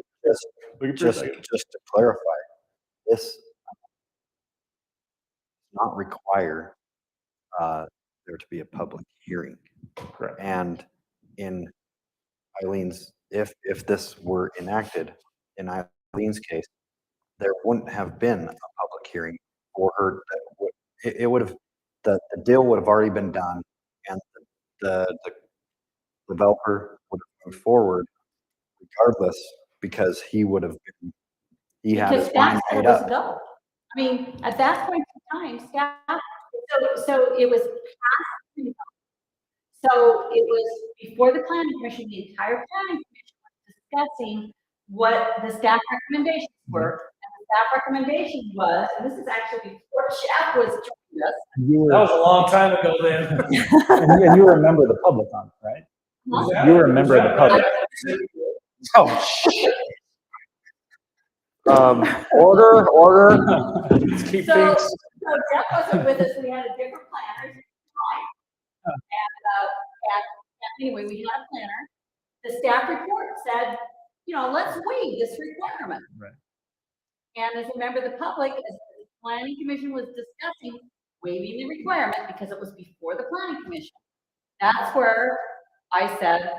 just to clarify, this does not require there to be a public hearing. Correct. And in Eileen's, if this were enacted, in Eileen's case, there wouldn't have been a public hearing for her. It would have, the deal would have already been done, and the developer would have moved forward regardless, because he would have been, he had his Because mind that's made where it was up. go. I mean, at that point in time, staff, so it was past. So it was before the planning commission, the entire planning commission was discussing what the staff recommendations were. And the staff recommendation was, and this is actually before Jeff was joining us. You that were, was a long time ago then. and you were a member of the public on it, right? You were a member of the public. Oh, shit. Order. Let's keep So, things. so Jeff wasn't with us, we had a different planner at the time. And anyway, we had a planner. The staff report said, let's waive this requirement. Right. And as a member of the public, as planning commission was discussing waiving the requirement because it was before the planning commission. That's where I said,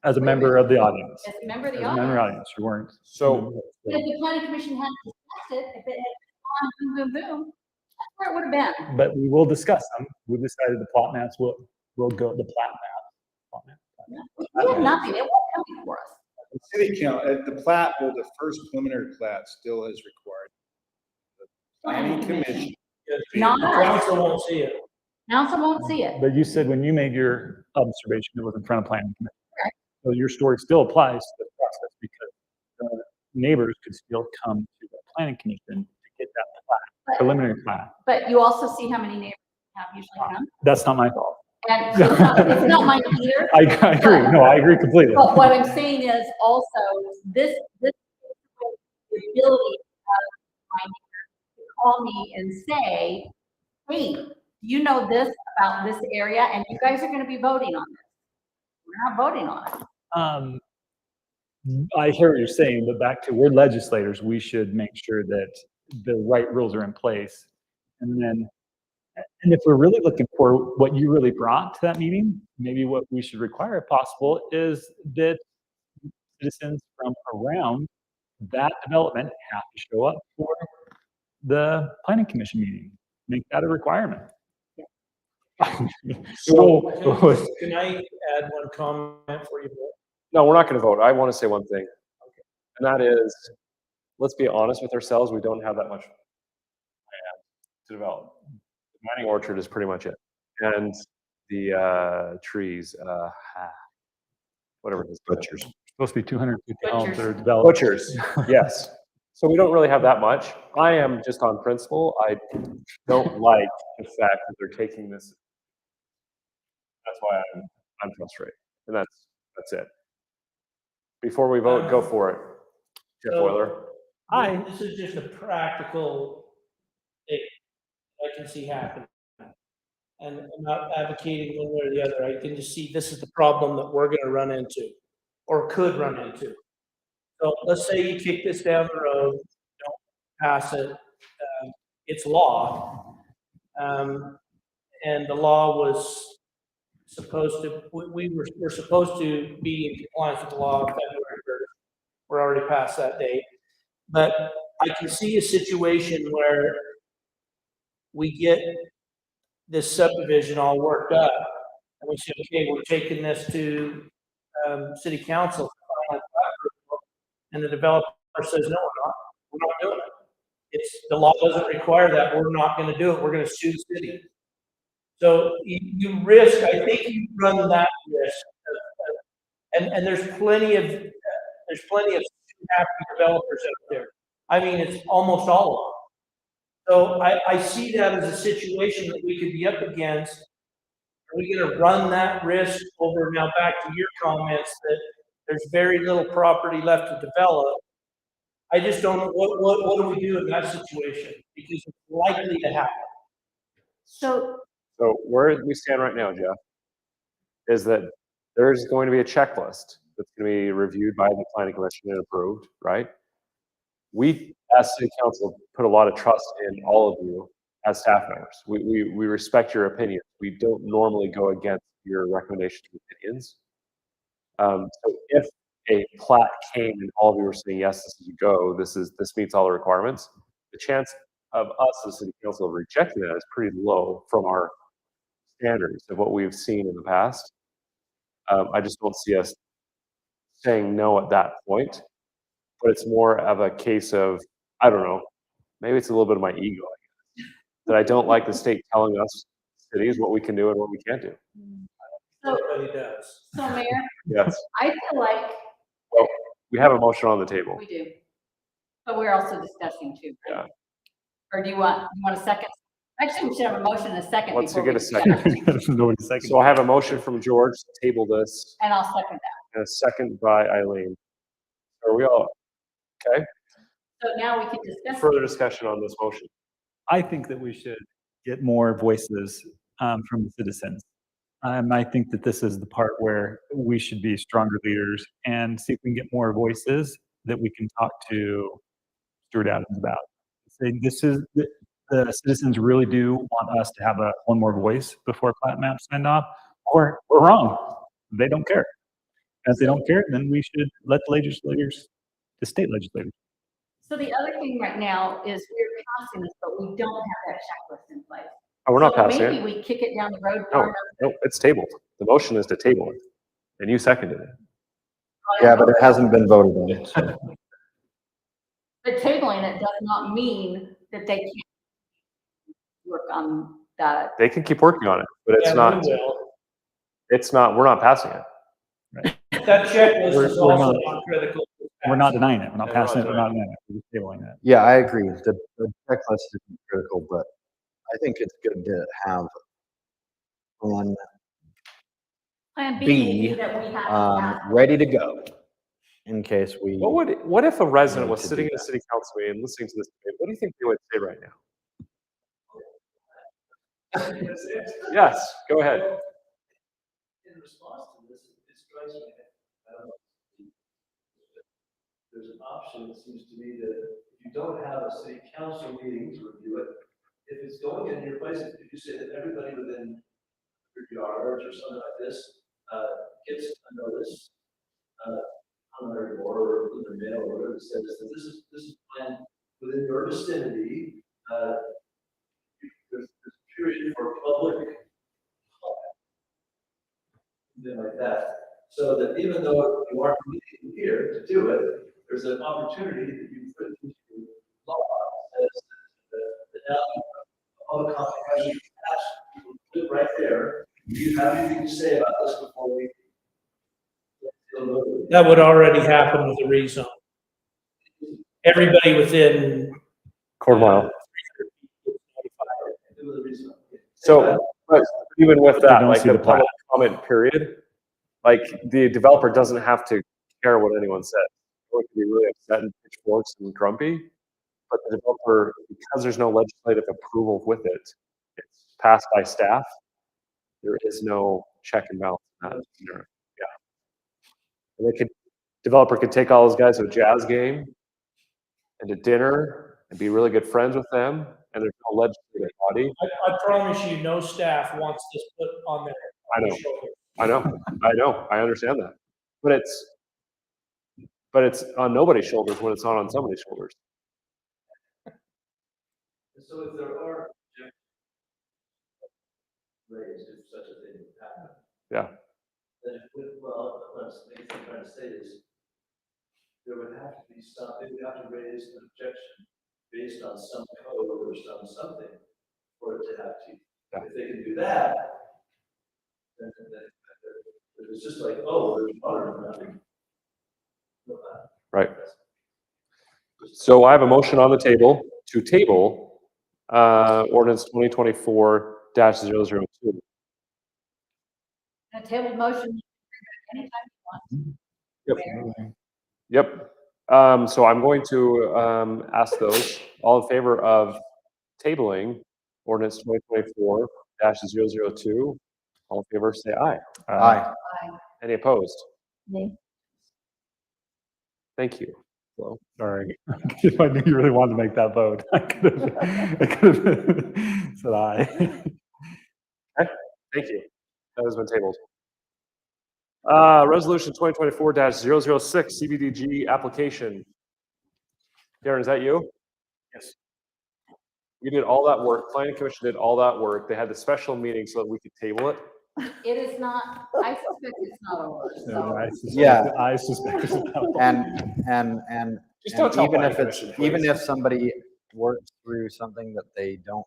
As a member of the audience. as a member of As the a member of the audience, audience, you weren't. So but if the planning commission hadn't discussed it, if it had gone boom, boom, boom, that's where it would have been. But we will discuss them. We decided the plot maps will go, the plat map. Plot map. We had nothing, it wasn't coming for us. The city count, the plat, or the first preliminary plat still is required. The planning commission. Not us. Council won't see it. Council won't see it. But you said when you made your observation, it was in front of planning commission. Correct. So your story still applies to the process because the neighbors could still come to the planning commission to get that plat, preliminary plat. But you also see how many neighbors have usually come. That's not my fault. And it's not mine either. I agree. No, I agree completely. But what I'm saying is also this the ability of my neighbor to call me and say, hey, do you know this about this area? And you guys are going to be voting on this. We're not voting on it. I hear what you're saying, but back to, we're legislators, we should make sure that the right rules are in place. And if we're really looking for what you really brought to that meeting, maybe what we should require if possible is that citizens from around that development have to show up for the planning commission meeting. Make that a requirement. So, Can I add one comment for you? no, we're not going to vote. I want to say one thing. And that is, let's be honest with ourselves. We don't have that much land to develop. The mining orchard is pretty much it. And the trees, whatever it is. Butchers. supposed to be 250 homes that are Butchers. developed. Butchers, yes. So we don't really have that much. I am just on principle. I don't like the fact that they're taking this. That's why I'm frustrated. And that's it. Before we vote, go for it. Jeff So- Euler. Hi. This is just a practical thing I can see happening. And I'm not advocating one way or the other. I can just see this is the problem that we're gonna run into, or could run into. So let's say you kick this down the road, don't pass it, it's law. And the law was supposed to, we're supposed to be in compliance with the law February 1st. We're already past that date. But I can see a situation where we get this subdivision all worked up, and we say, okay, we're taking this to city council for final plat approval, and the developer says, no, we're not doing it. The law doesn't require that, we're not gonna do it, we're gonna sue the city. So you risk, I think you run that risk, and there's plenty of happy developers out there. I mean, it's almost all of them. So I see that as a situation that we could be up against. Are we gonna run that risk over? Now back to your comments that there's very little property left to develop. I just don't know, what do we do in that situation? Because it's likely to happen. So So where we stand right now, Jeff, is that there's going to be a checklist that's going to be reviewed by the planning commission and approved, right? We, as city council, put a lot of trust in all of you as staff members. We respect your opinions. We don't normally go against your recommendations and opinions. So if a plat came and all of you were saying, yes, this is a go, this meets all the requirements, the chance of us as city council of rejecting that is pretty low from our standards of what we've seen in the past. I just don't see us saying no at that point, but it's more of a case of, I don't know, maybe it's a little bit of my ego, I guess, that I don't like the state telling us cities what we can do and what we can't do. So, Everybody does. so Mayor, Yes, I feel like we have a motion on the table. we do. But we're also discussing too. right? Yeah. Or do you want a second? Actually, we should have a motion and a second. Once you before get a we discuss. second. Nobody second. So I have a motion from George to table this And I'll second that. and a second by Eileen. Are we all, okay? So now we can discuss. Further discussion on this motion. I think that we should get more voices from the citizens. I think that this is the part where we should be stronger leaders and see if we can get more voices that we can talk to Stuart Adams about. Say, this is, the citizens really do want us to have one more voice before plat map send off, or we're wrong. They don't care. If they don't care, then we should let the legislators, the state legislators. So the other thing right now is we're passing this, but we don't have that checklist in place. Oh, we're not So passing maybe it. we kick it down the road. No, no, it's tabled. The motion is to table it. And you seconded it. Yeah, but it hasn't been voted on. But tabling it does not mean that they can't work on that. They can keep working on it, but it's Yeah, not, we will. it's not, we're not passing it. That checklist We're- is we're also not- not critical. We're not denying it. We're not Yeah, we're passing not it. We're not denying it. We're just tabling it. Yeah, I agree. The checklist isn't critical, but I think it's good to have on Plan B B, may be that we have to pass. ready to go in case we. What if a resident Need was to sitting do in a that. city council meeting and listening to this debate? What do you think they would say right now? Yes, go ahead. In response to this, it strikes me, I don't know, there's an option, it seems to me, that if you don't have a city council meeting to review it, if it's going in your place, if you say that everybody within your yards or something like this, gets a notice, on their door or in their mail or whatever, that says that this is planned within your vicinity, there's a period for public comment, something like that. So that even though you aren't meeting here to do it, there's an opportunity that you put into law that says that now public comment has to be passed. You live right there. Do you have anything to say about this before we? That would already happen with the rezone. Everybody within. Quarter mile. Do the reason. So, but even with They that, don't like see the the plat. public comment period, like the developer doesn't have to care what anyone says. They can be really upset and pitchforks and grumpy, but the developer, because there's no legislative approval with it, it's passed by staff. There is no check and balance in that. Yeah. And developer could take all those guys to a jazz game and to dinner and be really good friends with them, and there's no legislative body. I promise you, no staff wants this put on their. I know. shoulder. I understand that. But it's on nobody's shoulders when it's not on somebody's shoulders. And so if there are raised, if such a thing would happen. Yeah. Then it would, well, what I'm trying to say is, there would have to be some, they would have to raise an objection based on some code or something for it to have teeth. Yeah. If they can do that, then it's just like, oh, there's water and nothing. Right. So I have a motion on the table to table ordinance 2024-002. A table motion, anytime you want. Yep. Yep. So I'm going to ask those, all in favor of tabling ordinance 2024-002. All in favor, say aye. Aye. Any opposed? Me. Thank you. Flo. Sorry. If I knew you really wanted to make that vote, I could have said aye. Thank you. That has been tabled. Resolution 2024-006 CBDG application. Darren, is that you? Yes. You did all that work. Planning Commission did all that work. They had the special meeting so that we could table it. It is not, I suspect it's not over, so. I suspect it's about. And Just don't tell even Planning if it's, Commission, even please. if somebody works through something that they don't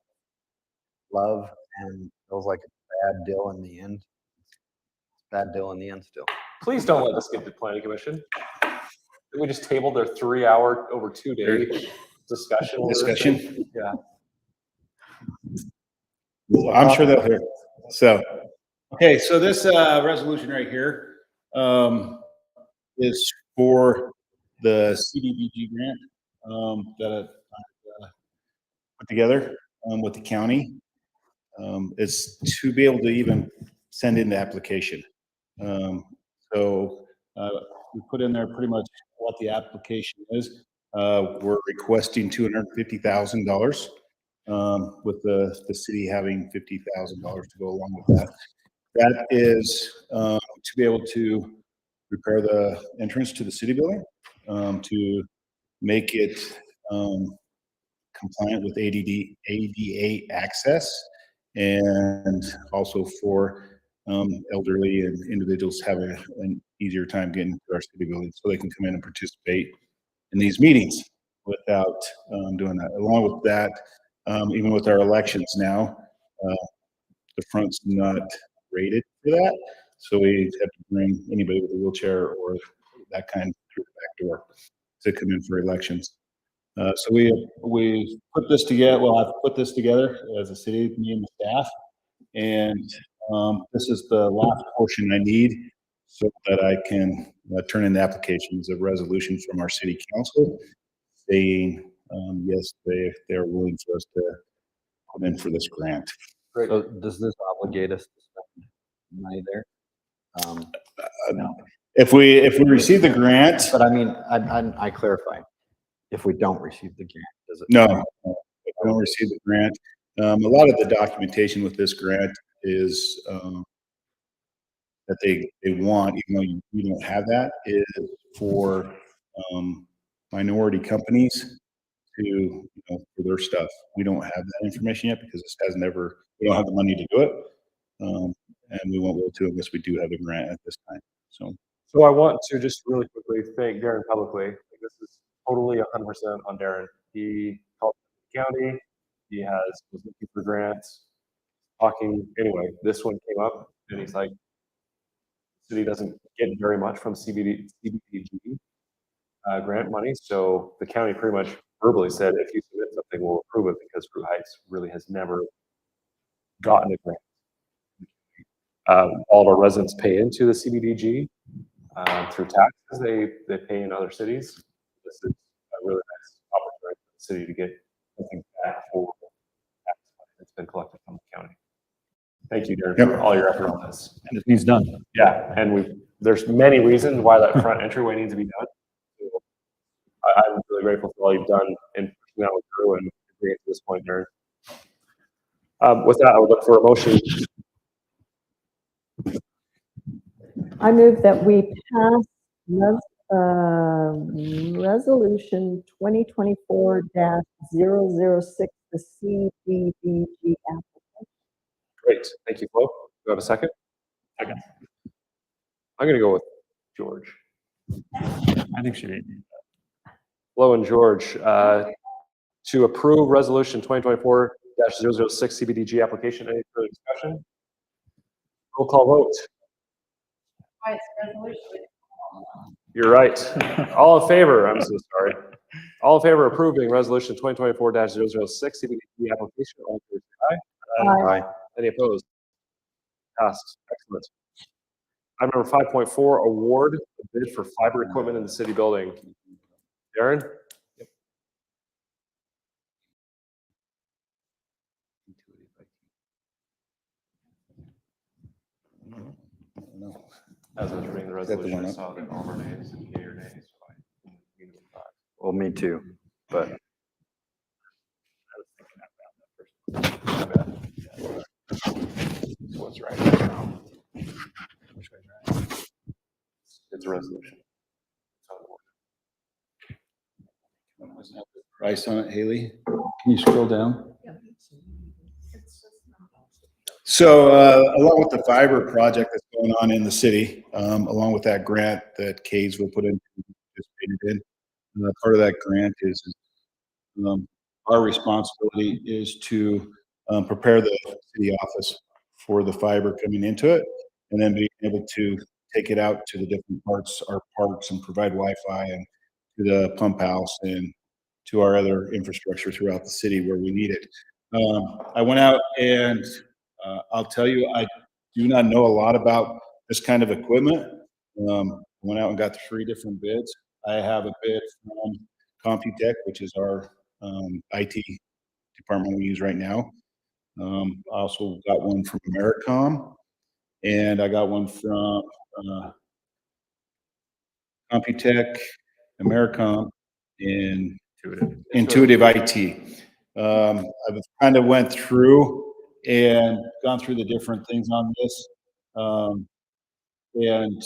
love and feels like it's a bad deal in the end, it's a bad deal in the end still. Please don't let this get to Planning Commission. We just tabled their 3-hour over 2-day discussion. Discussion. Yeah. I'm sure they'll hear. So, okay, so this resolution right here is for the CDBG grant that I put together with the county. It's to be able to even send in the application. So we put in there pretty much what the application is. We're requesting $250,000 with the city having $50,000 to go along with that. That is to be able to repair the entrance to the city building, to make it compliant with ADA access, and also for elderly and individuals have an easier time getting to our city building so they can come in and participate in these meetings without doing that. Along with that, even with our elections now, the front's not rated for that. So we have to bring anybody with a wheelchair or that kind through the back door to come in for elections. So we put this together. Well, I've put this together as a city, me and the staff, and this is the last portion I need so that I can turn in the application as a resolution from our city council saying yes, they are willing for us to put in for this grant. So does this obligate us to spend money there? No. If we receive the grant, But I mean, I clarify. If we don't receive the grant, does it? no, if we don't receive the grant, a lot of the documentation with this grant is that they want, even though we don't have that, is for minority companies to, for their stuff. We don't have that information yet because this has never, we don't have the money to do it. And we won't be able to unless we do have a grant at this time. So I want to just really quickly thank Darren publicly. This is totally 100% on Darren. He called the county. He was looking for grants, talking. Anyway, this one came up, and he's like, "The city doesn't get very much from CDBG grant money, so the county pretty much verbally said, if you submit something, we'll approve it because Fruit Heights really has never gotten a grant." All of our residents pay into the CDBG through taxes they pay in other cities. This is a really nice opportunity for the city to get something back for tax money that's been collected from the county. Thank you, Darren, for all your effort on this. And it needs done. Yeah, and there's many reasons why that front entryway needs to be done. So I'm really grateful for all you've done in pushing that one through and bringing it to this point, Darren. With that, I would look for a motion. I move that we pass resolution 2024-006, the CDBG application. Great, thank you, Flo. Do you have a second? Second. I'm gonna go with George. I think she did. Flo and George, to approve resolution 2024-006 CBDG application. Any further discussion? Roll call vote. You're right. All in favor, I'm so sorry. All in favor of approving resolution 2024-006 CBDG application, all in favor, say aye. Aye. Any opposed? Passed. Excellent. Item number 5.4, award the bid for fiber equipment in the city building. Darren? As I was reading the Is that the resolution, one I up? saw that all our names and your names. Well, me too, but What's right now? Which way's right? It's a resolution. It's on board. Price on it, Haley? Can you scroll down? So along with the fiber project that's going on in the city, along with that grant that Caves will put in, participated in, part of that grant is our responsibility is to prepare the city office for the fiber coming into it, and then being able to take it out to the different parts, our parks, and provide Wi-Fi and to the pump house and to our other infrastructure throughout the city where we need it. I went out and I'll tell you, I do not know a lot about this kind of equipment. Went out and got 3 different bids. I have a bid from Computech, which is our IT department we use right now. I also got one from Americom, and I got one from Computech, Americom, and Intuitive IT. I've kind of went through and gone through the different things on this. And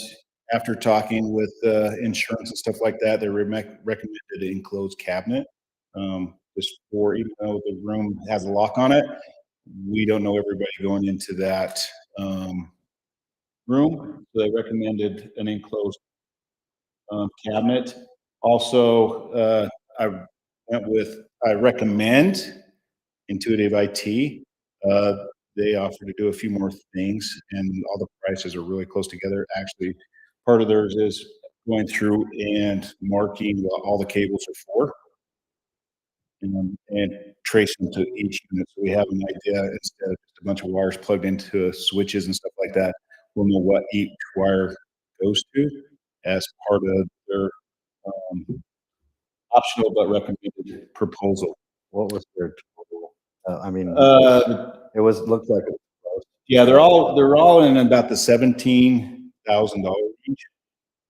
after talking with insurance and stuff like that, they recommended an enclosed cabinet. Just for, even though the room has a lock on it, we don't know everybody going into that room. So they recommended an enclosed cabinet. Also, I recommend Intuitive IT. They offer to do a few more things, and all the prices are really close together. Actually, part of theirs is going through and marking what all the cables are for, and tracing to each unit. So we have an idea, instead of just a bunch of wires plugged into switches and stuff like that, we'll know what each wire goes to as part of their optional but recommended proposal. What was their total? I mean, Uh, looked like it was close. Yeah, they're all in about the $17,000 range.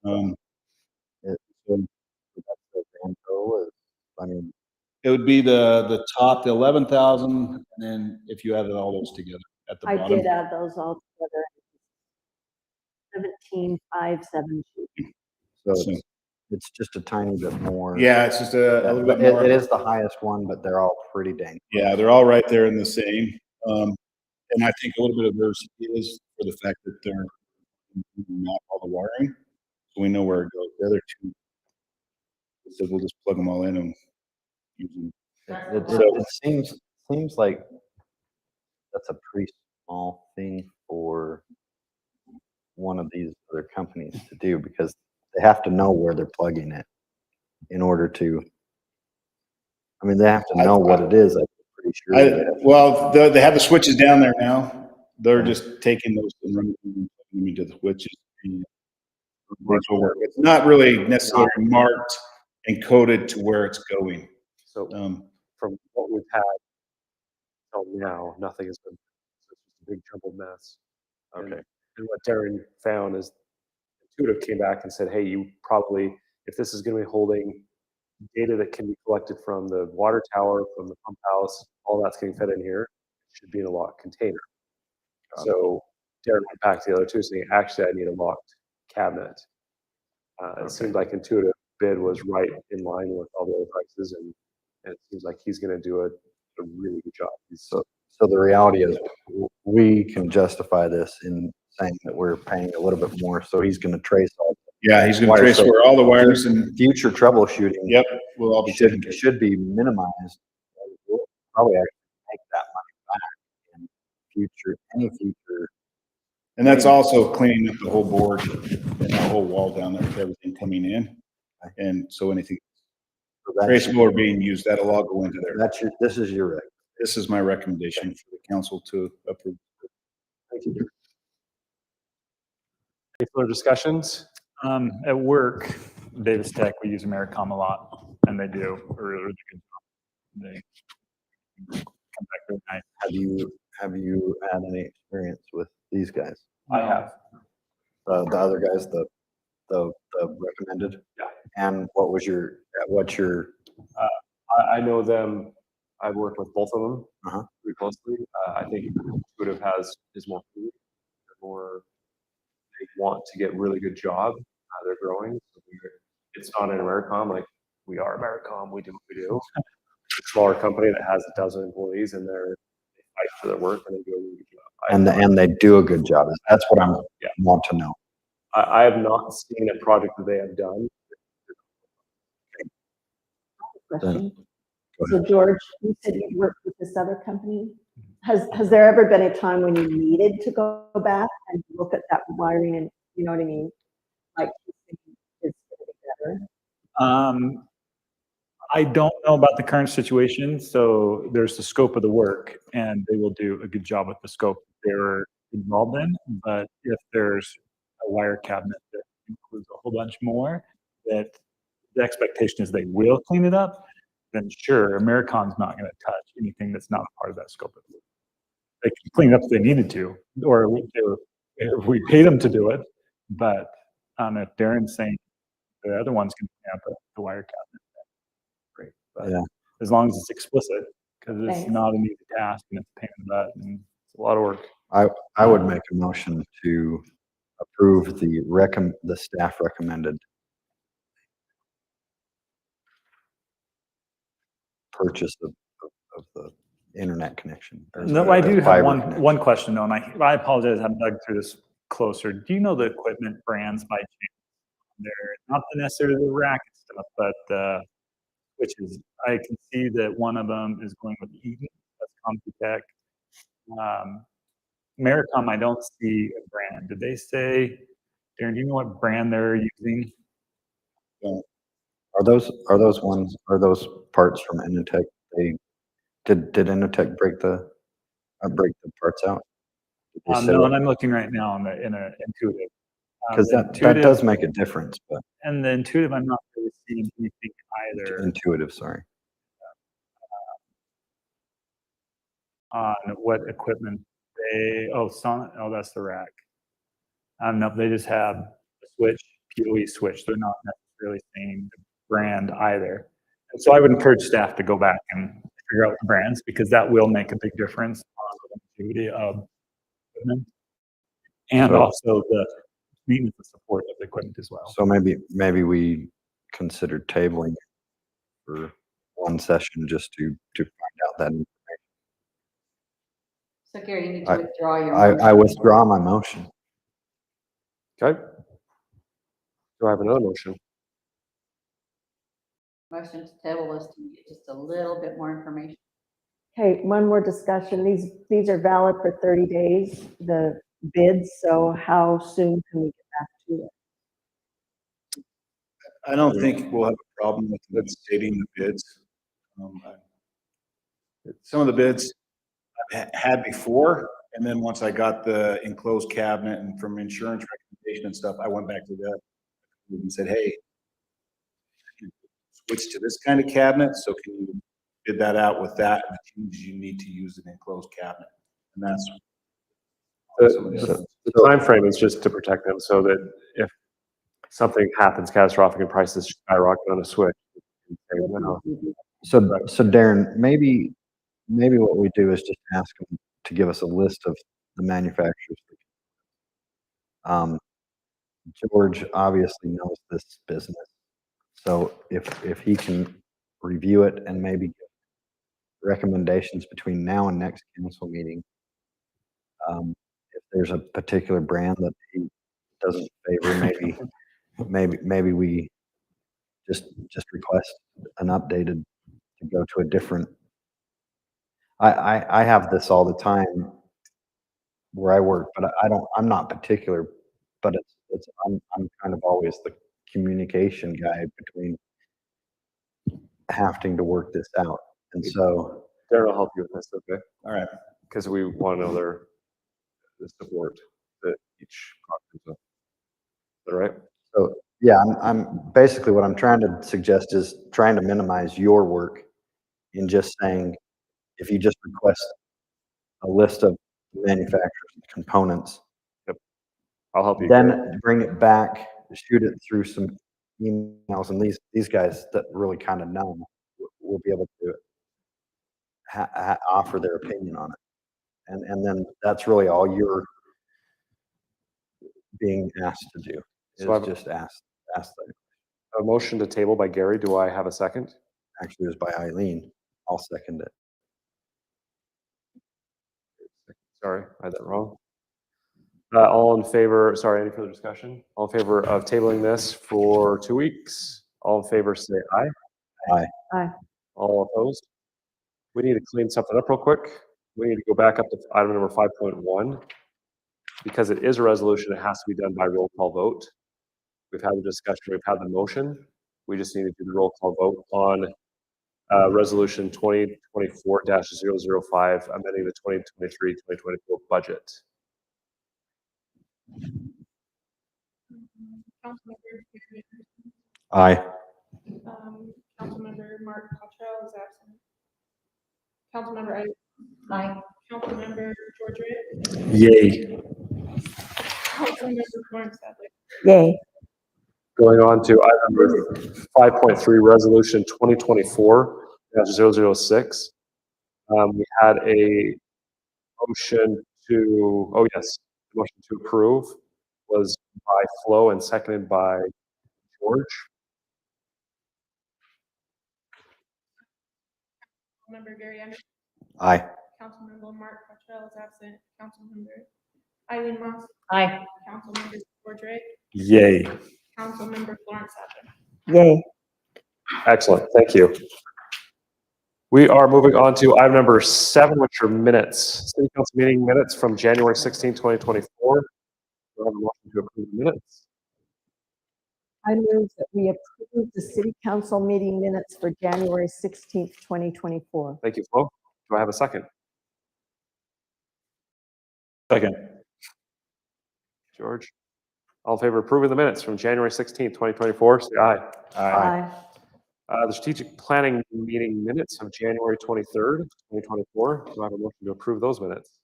So that's the grand total is, I mean, It would be the top, the 11,000, and then if you added all those together at the I bottom. did add those all together. 17,572. so So, it's just a tiny bit more. yeah, it's just a little bit It more. is the highest one, but they're all pretty dang. Yeah, they're all right there in the same. And I think a little bit of theirs is for the fact that they're not all the wiring, so we know where it goes. The other two, so we'll just plug them all in and use them. It seems like that's a pretty small thing for one of these other companies to do, because they have to know where they're plugging it in order to, I mean, they have to know what it is. I'm pretty sure. Well, they have the switches down there now. They're just taking those and running them into the switches. It's not really necessarily marked and coded to where it's going. So from what we've had till now, nothing has been, so it's just a big jumbled mess. Okay. And what Darren found is Intuitive came back and said, hey, you probably, if this is going to be holding data that can be collected from the water tower, from the pump house, all that's getting fed in here, it should be in a locked container. So Darren went back to the other two saying, actually, I need a locked cabinet. It seemed like Intuitive bid was right in line with all the other prices, and it seems like he's going to do a really good job. So the reality is, we can justify this in saying that we're paying a little bit more, so he's gonna trace all. Yeah, he's gonna wires. trace So where all the wires and, future troubleshooting. yep, will all be taken care of. Should be minimized. We'll probably actually make that money back in any future. And that's also cleaning up the whole board and the whole wall down there with everything coming in. And so anything So that's- traceable or being used, that'll all go into there. This is your rec. This is my recommendation for the council to approve. Thank you. Any further discussions? At work, Davis Tech, we use Americom a lot, and they do a really, really good job. They come back really nice. Have you had any experience with these guys? I have. The other guys, the recommended? Yeah. And what's your, I know them. I've worked with both of them pretty closely. I think Intuitive is more food. They're more, they want to get really good job. They're growing. So it's not an Americom like we are Americom. We do what we do. It's a smaller company that has 12 employees, and they fight for their work and they do a really good job. and they do a good job. That's what I want to know. I have not seen a project that they have done. Question. So George, you said you worked with this other company. Has there ever been a time when you needed to go back and look at that wiring and, you know what I mean? Like, it's better? I don't know about the current situation, so there's the scope of the work, and they will do a good job with the scope they're involved in. But if there's a wire cabinet that includes a whole bunch more, that the expectation is they will clean it up, then sure, Americon's not going to touch anything that's not a part of that scope of work. They can clean it up if they needed to, or if we pay them to do it. But if Darren's saying the other ones can clean up the wire cabinet, great. But as long as it's explicit, because it's Thanks. not an easy task and it's a pain in the butt and It's a lot of work. I would make a motion to approve the staff recommended purchase of the internet connection. or No, I the do have fiber one connection. question though, and I apologize, I haven't dug through this closer. Do you know the equipment brands by chance? They're not necessarily the rack and stuff, but switches. I can see that one of them is going with Eaton, that's CompuTech. Maricom, I don't see a brand. Did they say, Darren, do you know what brand they're using? Are those parts from Innotek? Did Innotek break the parts out? Did they say No, what- and I'm looking right now in a Intuitive. Cause The that Intuitive- does make a difference, but And the Intuitive, I'm not really seeing anything either Intuitive, sorry. on what equipment that's the rack. No, they just have a switch, PoE switch. They're not necessarily saying the brand either. And so I would encourage staff to go back and figure out the brands because that will make a big difference on the longevity of equipment and So- also the maintenance and support of the equipment as well. So maybe we consider tabling it for one session just to find out that. So Gary, you need I- to withdraw your. I withdraw my motion. Okay. Do I have another motion? Motion to table this to get just a little bit more information. Okay, one more discussion. These are valid for 30 days, the bids, so how soon can we get back to it? I don't think we'll have a problem with stating the bids. Some of the bids I've had before, and then once I got the enclosed cabinet and from insurance recommendation and stuff, I went back to that and said, hey, switch to this kind of cabinet, so can you bid that out with that, and the changes you need to use an enclosed cabinet? And that's. The timeframe is just to protect them so that if something happens catastrophic and prices skyrocket on a switch. So Darren, maybe what we do is just ask them to give us a list of the manufacturers. George obviously knows this business. So if he can review it and maybe give recommendations between now and next council meeting, if there's a particular brand that he doesn't favor, maybe we just request an updated to go to a different. I have this all the time where I work, but I'm not particular, but I'm kind of always the communication guy between having to work this out. And so Darren will help you with this, okay? All right. Because we want to know the support that each product is. Is that right? So yeah, I'm basically what I'm trying to suggest is trying to minimize your work in just saying, if you just request a list of manufacturers and components, I'll help you. then bring it back, shoot it through some emails, and these guys that really kind of know will be able to offer their opinion on it. And then that's really all you're being asked to do, is So I've- just ask them. A motion to table by Gary. Do I have a second? Actually, it was by Eileen. I'll second it. Sorry, I had that wrong. All in favor, sorry, any further discussion? All in favor of tabling this for 2 weeks? All in favor, say aye. Aye. Aye. All opposed? We need to clean something up real quick. We need to go back up to item number 5.1. Because it is a resolution, it has to be done by roll call vote. We've had the discussion, we've had the motion. We just need to do the roll call vote on resolution 2024-005, amending the 2023-2024 budget. Councilmember Gary Anderson, Aye. Councilmember Mark Cottrell is absent. Councilmember Ida, Aye. Councilmember George Ray, Yay. Councilmember Lawrence Sadler. Yay. Going on to item number 5.3, resolution 2024-006, We had a motion to, oh yes, motion to approve was by Flo and seconded by George. Councilmember Gary Anderson, Aye. Councilmember Mark Cottrell is absent, Councilmember Eileen Moss, Aye. Councilmember George Ray, Yay. Councilmember Florence Sappin. Yay. Excellent, thank you. We are moving on to item number 7, which are minutes. City Council meeting minutes from January 16, 2024. Do I have a motion to approve the minutes? I move that we approve the city council meeting minutes for January 16th, 2024. Thank you, Flo. Do I have a second? Second. George? All in favor of approving the minutes from January 16, 2024, say aye. Aye. The strategic planning meeting minutes of January 23rd, 2024. Do I have a motion to approve those minutes?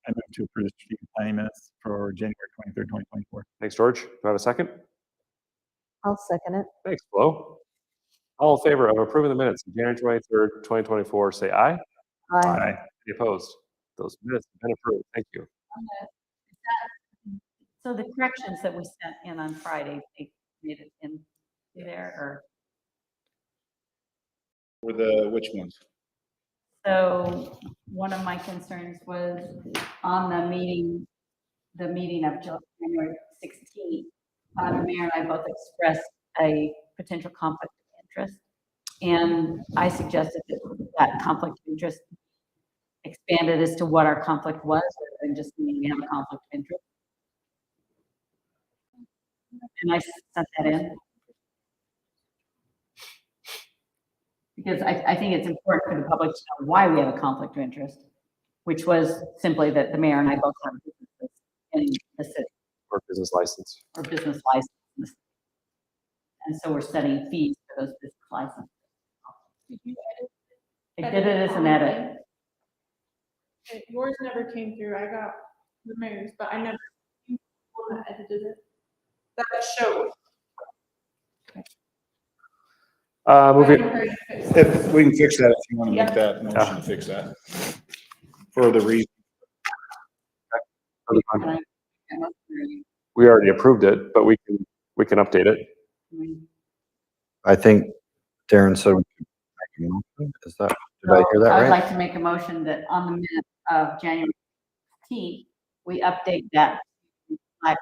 I move to approve the strategic planning minutes for January 23rd, 2024. Thanks, George. Do I have a second? I'll second it. Thanks, Flo. All in favor of approving the minutes of January 23rd, 2024, say aye. Aye. Any opposed? Those minutes have been approved. Thank you. So the corrections that we sent in on Friday, they made it in there, or? For the, which ones? So one of my concerns was on the meeting of January 16th, the mayor and I both expressed a potential conflict of interest. And I suggested that conflict of interest expanded as to what our conflict was, rather than just meaning we have a conflict of interest. And I sent that in. Because I think it's important for the public to know why we have a conflict of interest, which was simply that the mayor and I both have businesses in the city. Or business license. Or business licenses. And so we're setting fees for those business licenses. Did you edit? I did it as an edit. Yours never came through. I got the mayor's, but I never one that edited it. That showed. Moving, If we can fix that, if you want to Yeah. make that motion, to fix that. For the reason. we already approved it, but we can update it. I think Darren said we could make a motion. Is that, did I hear that I would right? like to make a motion that on the minute of January 15th, we update that, reflect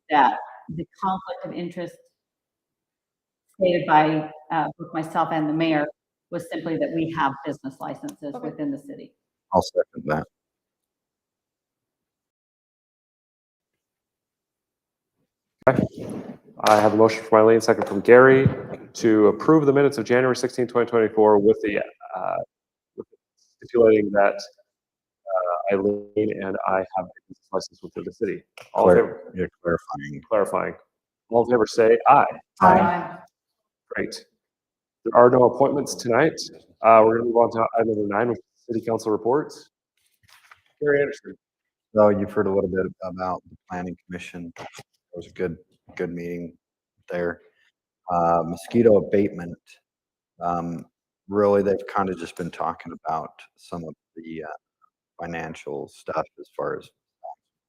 that the conflict of interest stated by both myself and the mayor was simply that we have business licenses within the city. I'll second that. I have a motion from Eileen, second from Gary, to approve the minutes of January 16, 2024 with the stipulating that Eileen and I have a business license within the city. All in favor? You're clarifying. Clarifying. All in favor, say aye. Aye. Great. There are no appointments tonight. We're going to move on to item number 9, with city council reports. Gary Anderson. So you've heard a little bit about the planning commission. It was a good meeting there. Mosquito abatement. Really, they've kind of just been talking about some of the financial stuff as far as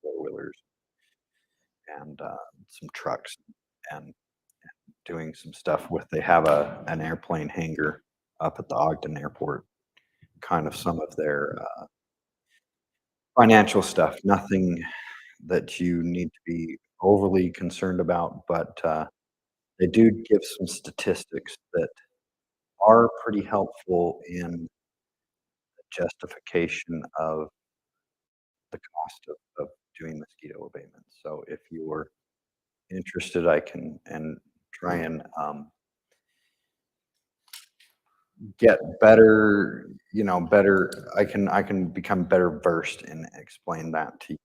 four-wheelers and some trucks and doing some stuff with, they have an airplane hangar up at the Ogden Airport, kind of some of their financial stuff, nothing that you need to be overly concerned about, but they do give some statistics that are pretty helpful in the justification of the cost of doing mosquito abatement. So if you were interested, I can try and get better, I can become better versed and explain that to you.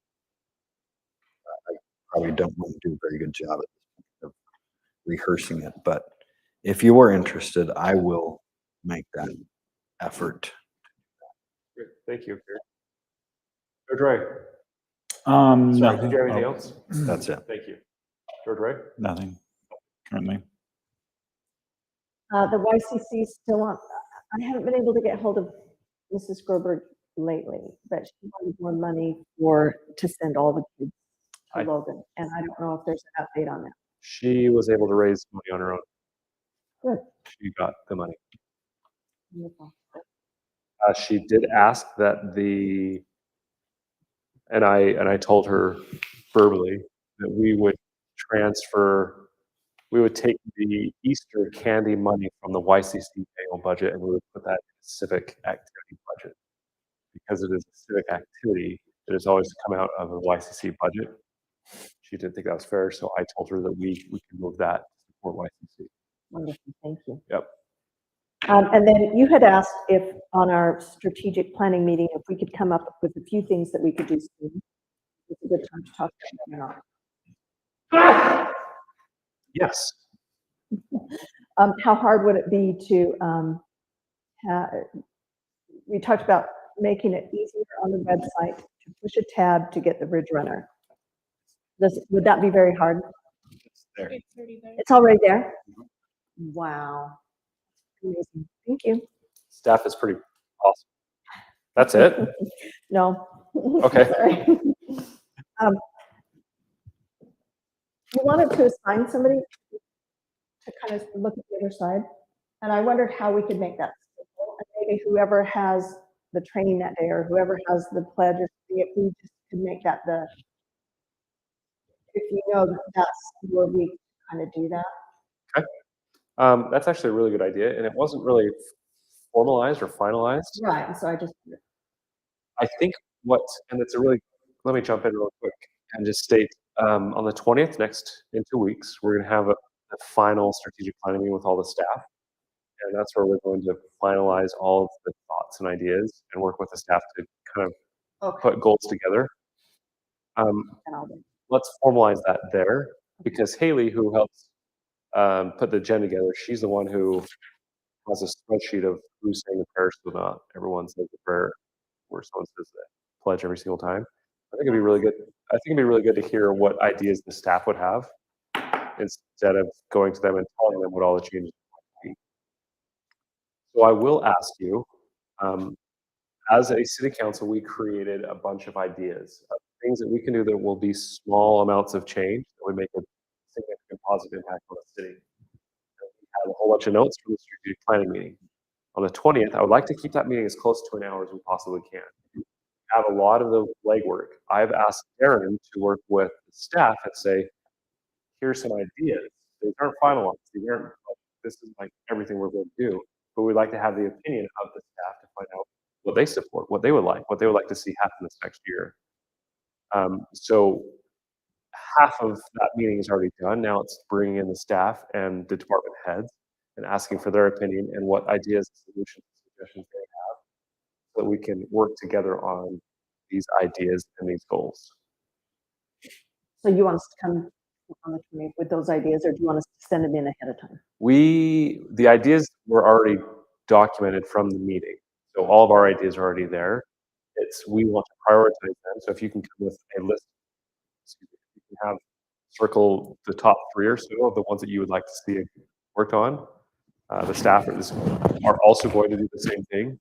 I probably don't want to do a very good job of rehearsing it, but if you are interested, I will make that effort. Great. Thank you, Gary. George Ray. Sorry, Nothing. did you have anything Oh, else? That's it. Thank you. George Ray? Nothing currently. The YCC is still I haven't been able to get hold of Mrs. Gerber lately, but she wanted more money to send all the kids to I- Logan, and I don't know if there's an update on that. She was able to raise money on her own. Good. She got the money. Wonderful. She did ask that and I told her verbally that we would take the Easter candy money from the YCC annual budget and we would put that in the civic activity budget. Because it is a civic activity, it has always come out of the YCC budget. She didn't think that was fair, so I told her that we can move that to support YCC. Wonderful, thank you. Yep. And then you had asked if on our strategic planning meeting, if we could come up with a few things that we could do soon. It's a good time to talk about them or not. Yes. How hard would it be to, we talked about making it easier on the website to push a tab to get the Ridge Runner. Would that be very hard? There. It's already there. It's already there? Wow. Amazing. Thank you. Staff is pretty awesome. That's it? No. Okay. Sorry. You wanted to assign somebody to kind of look at the other side, and I wondered how we could make that simple. And maybe whoever has the training that day or whoever has the pledge, or if we just could make that if you know that that's where we kind of do that. Okay. That's actually a really good idea, and it wasn't really formalized or finalized. Right, and so I just, I think and it's let me jump in real quick and just state, on the 20th, in 2 weeks, we're gonna have a final strategic planning meeting with all the staff. And that's where we're going to finalize all of the thoughts and ideas and work with the staff to kind of put goals together. and I'll do. Let's formalize that there, because Haley, who helps put the agenda together, she's the one who has a spreadsheet of who's saying the prayers or not. Everyone says the prayer where someone says the pledge every single time. I think it'd be really good. I think it'd be really good to hear what ideas the staff would have instead of going to them and telling them what all the changes might be. So I will ask you, as a city council, we created a bunch of ideas of things that we can do that will be small amounts of change that would make a significant positive impact on the city. We have a whole bunch of notes from the strategic planning meeting. On the 20th, I would like to keep that meeting as close to an hour as we possibly can. Have a lot of the legwork. I've asked Darren to work with the staff and say, here's some ideas. These aren't finalized. This is like everything we're going to do. But we'd like to have the opinion of the staff to find out what they support, what they would like to see happen this next year. So half of that meeting is already done. Now it's bringing in the staff and the department heads and asking for their opinion and what ideas, solutions, suggestions they have, so that we can work together on these ideas and these goals. So you want us to come on the 20th with those ideas, or do you want us to send them in ahead of time? The ideas were already documented from the meeting. So all of our ideas are already there. We want to prioritize them. So if you can come with a list, you can circle the top 3 or so of the ones that you would like to see worked on. The staff are also going to do the same thing,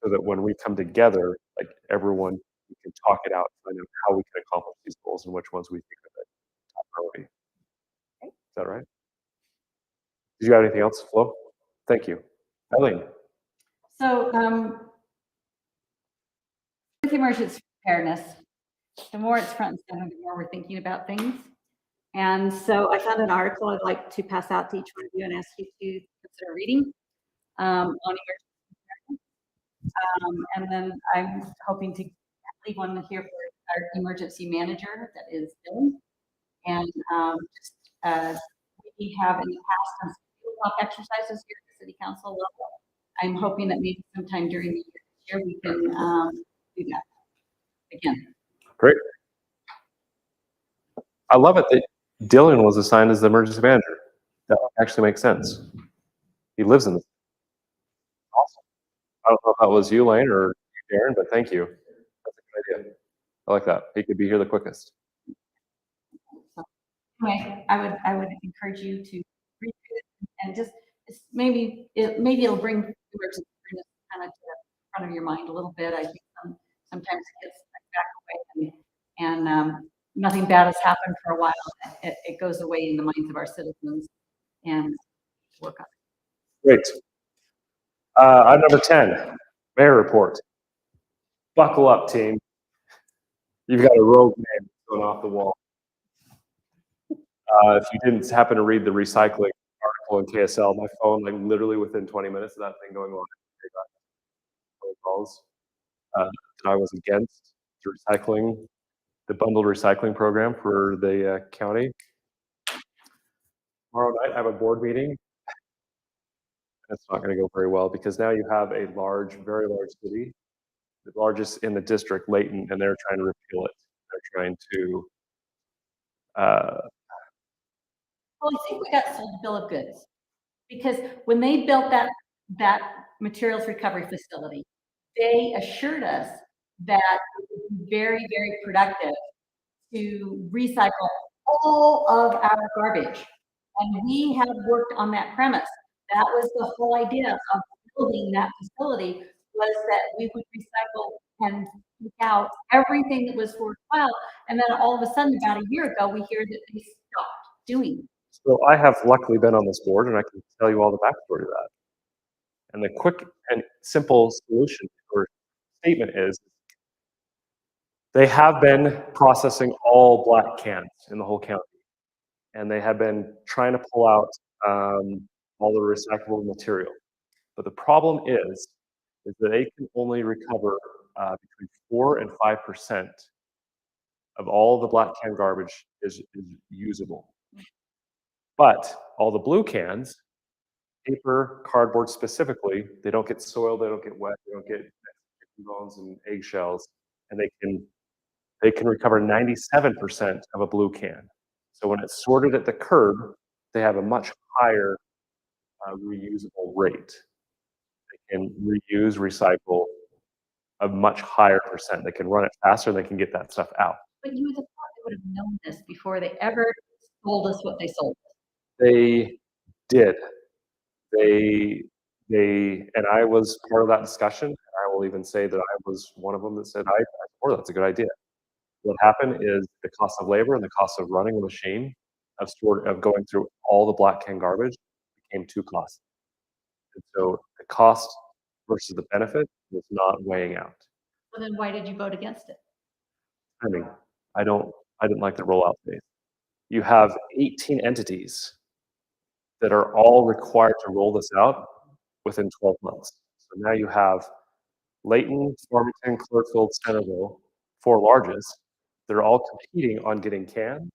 so that when we come together, like everyone, we can talk it out, find out how we can accomplish these goals and which ones we think are the top priority. Is that right? Did you have anything else, Flo? Thank you. Eileen. So, with emergency preparedness, the more it's front and center, the more we're thinking about things. And so I found an article I'd like to pass out to each one of you and ask you to consider reading on emergency preparedness. And then I'm hoping to leave one here for our emergency manager, that is Dylan. And we have in the past done some field walk exercises here at the city council level. I'm hoping that maybe sometime during the year we can do that again. Great. I love it that Dylan was assigned as the emergency manager. That actually makes sense. He lives in this. Awesome. I don't know if that was you, Lane, or Darren, but thank you. That's a good idea. I like that. He could be here the quickest. Anyway, I would encourage you to read it and just maybe it'll bring emergency front of your mind a little bit. I think sometimes it gets back away and nothing bad has happened for a while. It goes away in the minds of our citizens and work on it. Great. Item number 10, mayor report. Buckle up, team. You've got a rogue name going off the wall. If you didn't happen to read the recycling article in KSL, my phone, like literally within 20 minutes of that thing going on, I got phone calls that I was against the recycling, the bundled recycling program for the county. Tomorrow night, I have a board meeting. That's not going to go very well because now you have a large, very large city, the largest in the district, Layton, and they're trying to repeal it. They're trying to Well, I think we got sold a bill of goods because when they built that materials recovery facility, they assured us that it would be very, very productive to recycle all of our garbage. And we have worked on that premise. That was the whole idea of building that facility, was that we would recycle and take out everything that was worthwhile. And then all of a sudden, about a year ago, we hear that they stopped doing it. So I have luckily been on this board and I can tell you all the backstory to that. And the quick and simple solution or statement is they have been processing all black cans in the whole county. And they have been trying to pull out all the recyclable material. But the problem is that they can only recover between 4 and 5% of all the black can garbage is usable. But all the blue cans, paper, cardboard specifically, they don't get soiled, they don't get wet, they don't get chicken bones and eggshells, and they can recover 97% of a blue can. So when it's sorted at the curb, they have a much higher reusable rate. They can reuse, recycle a much higher percent. They can run it faster, they can get that stuff out. But you would have thought they would have known this before they ever told us what they sold us. They did. And I was part of that discussion. And I will even say that I was one of them that said, I support that's a good idea. What happened is the cost of labor and the cost of running a machine of going through all the black can garbage became too costly. And so the cost versus the benefit was not weighing out. Well, then why did you vote against it? I mean, I didn't like the rollout phase. You have 18 entities that are all required to roll this out within 12 months. So now you have Layton, Farmington, Clearfield, Centerville, 4 largest. They're all competing on getting cans,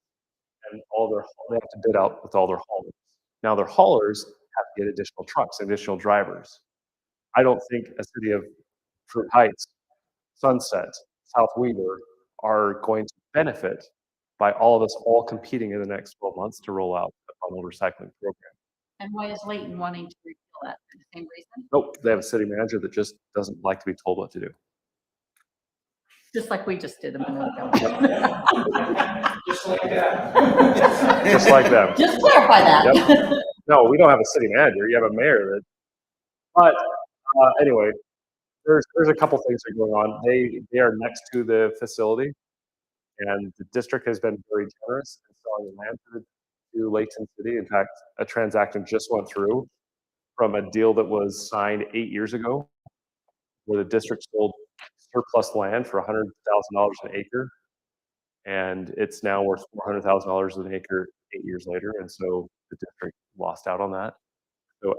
and they have to bid out with all their haulers. Now their haulers have to get additional trucks, additional drivers. I don't think a city of Fruit Heights, Sunset, South Weaver are going to benefit by all of us all competing in the next 12 months to roll out the bundled recycling program. And why is Layton wanting to repeal that for the same reason? Nope, they have a city manager that just doesn't like to be told what to do. Just like we just did a minute ago. Just like that. Just like them. Just clarify that. Yep. No, we don't have a city manager. You have a mayor that. But anyway, there's a couple things that are going on. They are next to the facility, and the district has been very generous in selling land to Layton City. In fact, a transaction just went through from a deal that was signed 8 years ago, where the district sold surplus land for $100,000 an acre, and it's now worth $400,000 an acre 8 years later, and so the district lost out on that. So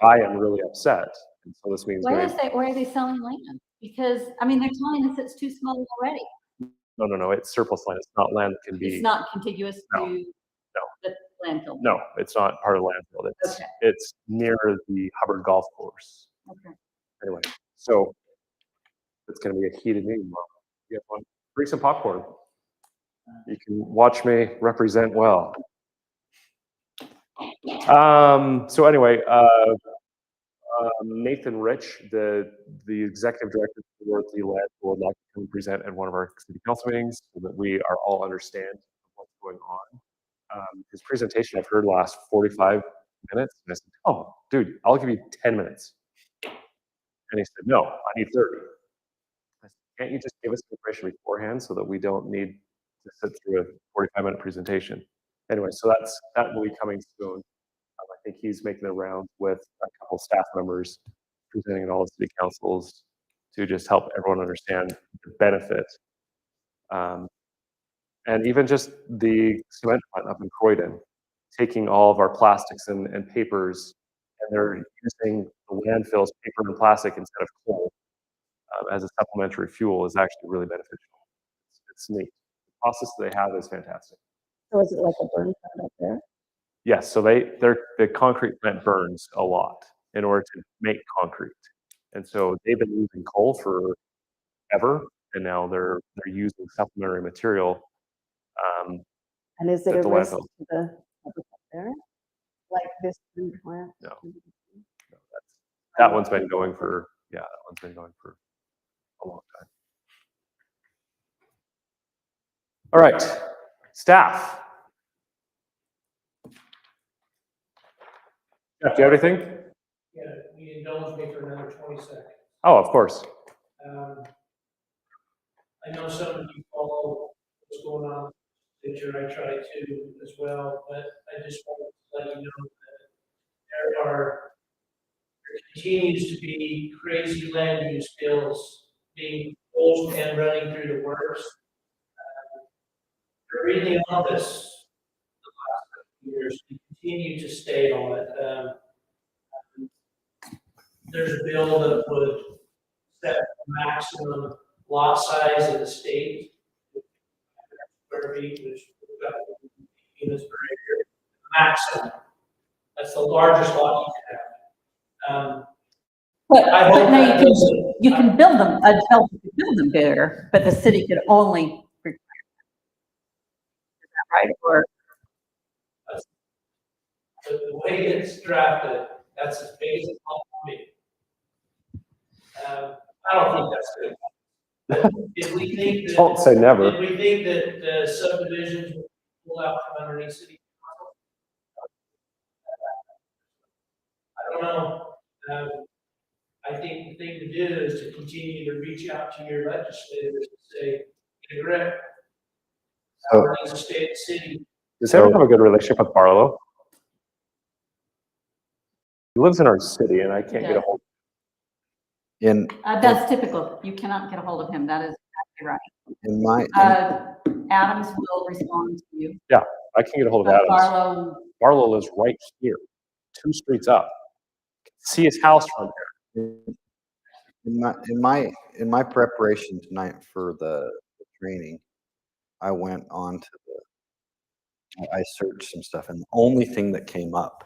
I am really upset, and so this means Why are they selling land? Because, I mean, they're telling us it's too small already. no, it's surplus land. It's not land that can be. It's not contiguous No. to the landfill. No, it's not part of the landfill. Okay. It's near the Hubbard Golf Course. Okay. Anyway, so it's going to be a heated meeting tomorrow. You guys want to bring some popcorn? You can watch me represent well. So anyway, Nathan Rich, the executive director for the land would like to come present at one of our city council meetings so that we are all understand what's going on. His presentation I've heard last 45 minutes, and I said, "Oh, dude, I'll give you 10 minutes." And he said, no, I need 30. I said, can't you just give us information beforehand so that we don't need to sit through a 45-minute presentation? Anyway, so that will be coming soon. I think he's making the rounds with a couple staff members, presenting at all the city councils to just help everyone understand the benefit. And even just the cement plant up in Croydon, taking all of our plastics and papers, and they're using the landfills, paper and plastic instead of coal as a supplementary fuel is actually really beneficial. It's neat. The process they have is fantastic. So is it like a burn plant up there? Yes, so the concrete plant burns a lot in order to make concrete. And so they've been using coal forever, and now they're using supplementary material. And is it At a the risk landfill. to the public up there? Like this burn plant? No. That one's been going for a long time. All right, staff. Jeff, do you have anything? Yeah, we indulge me for another 20 seconds. Oh, of course. I know some of you follow what's going on in the future. I try to as well, but I just want to let you know that there continues to be crazy land use bills being proposed and running through the works. For reading on this the last couple of years, we continue to stay on it. There's a bill that would set maximum lot size in the state. Square feet, which we've got units per acre. Maximum. That's the largest lot you can have. But I hope now that doesn't- you can build them, a developer could build them there, but the city could only require. Is that right? Or The way it's drafted, that's as big as it's going to be. I don't think that's good. If we think that. Don't say never. If we think that the subdivisions will pull out from underneath city council, I don't know. I think the thing to do is to continue to reach out to your legislators and say, get a grip. So- Our needs to stay at the city. Does anyone have a good relationship with Barlow? He lives in our city, and I can't get a hold. In, that's typical. You cannot get a hold of him. That is exactly right. in my, Adams will respond to you. I can't get a hold of Adams. Barlow, Barlow lives right here, 2 streets up. See his house from there. in my preparation tonight for the training, I went on to I searched some stuff, and the only thing that came up,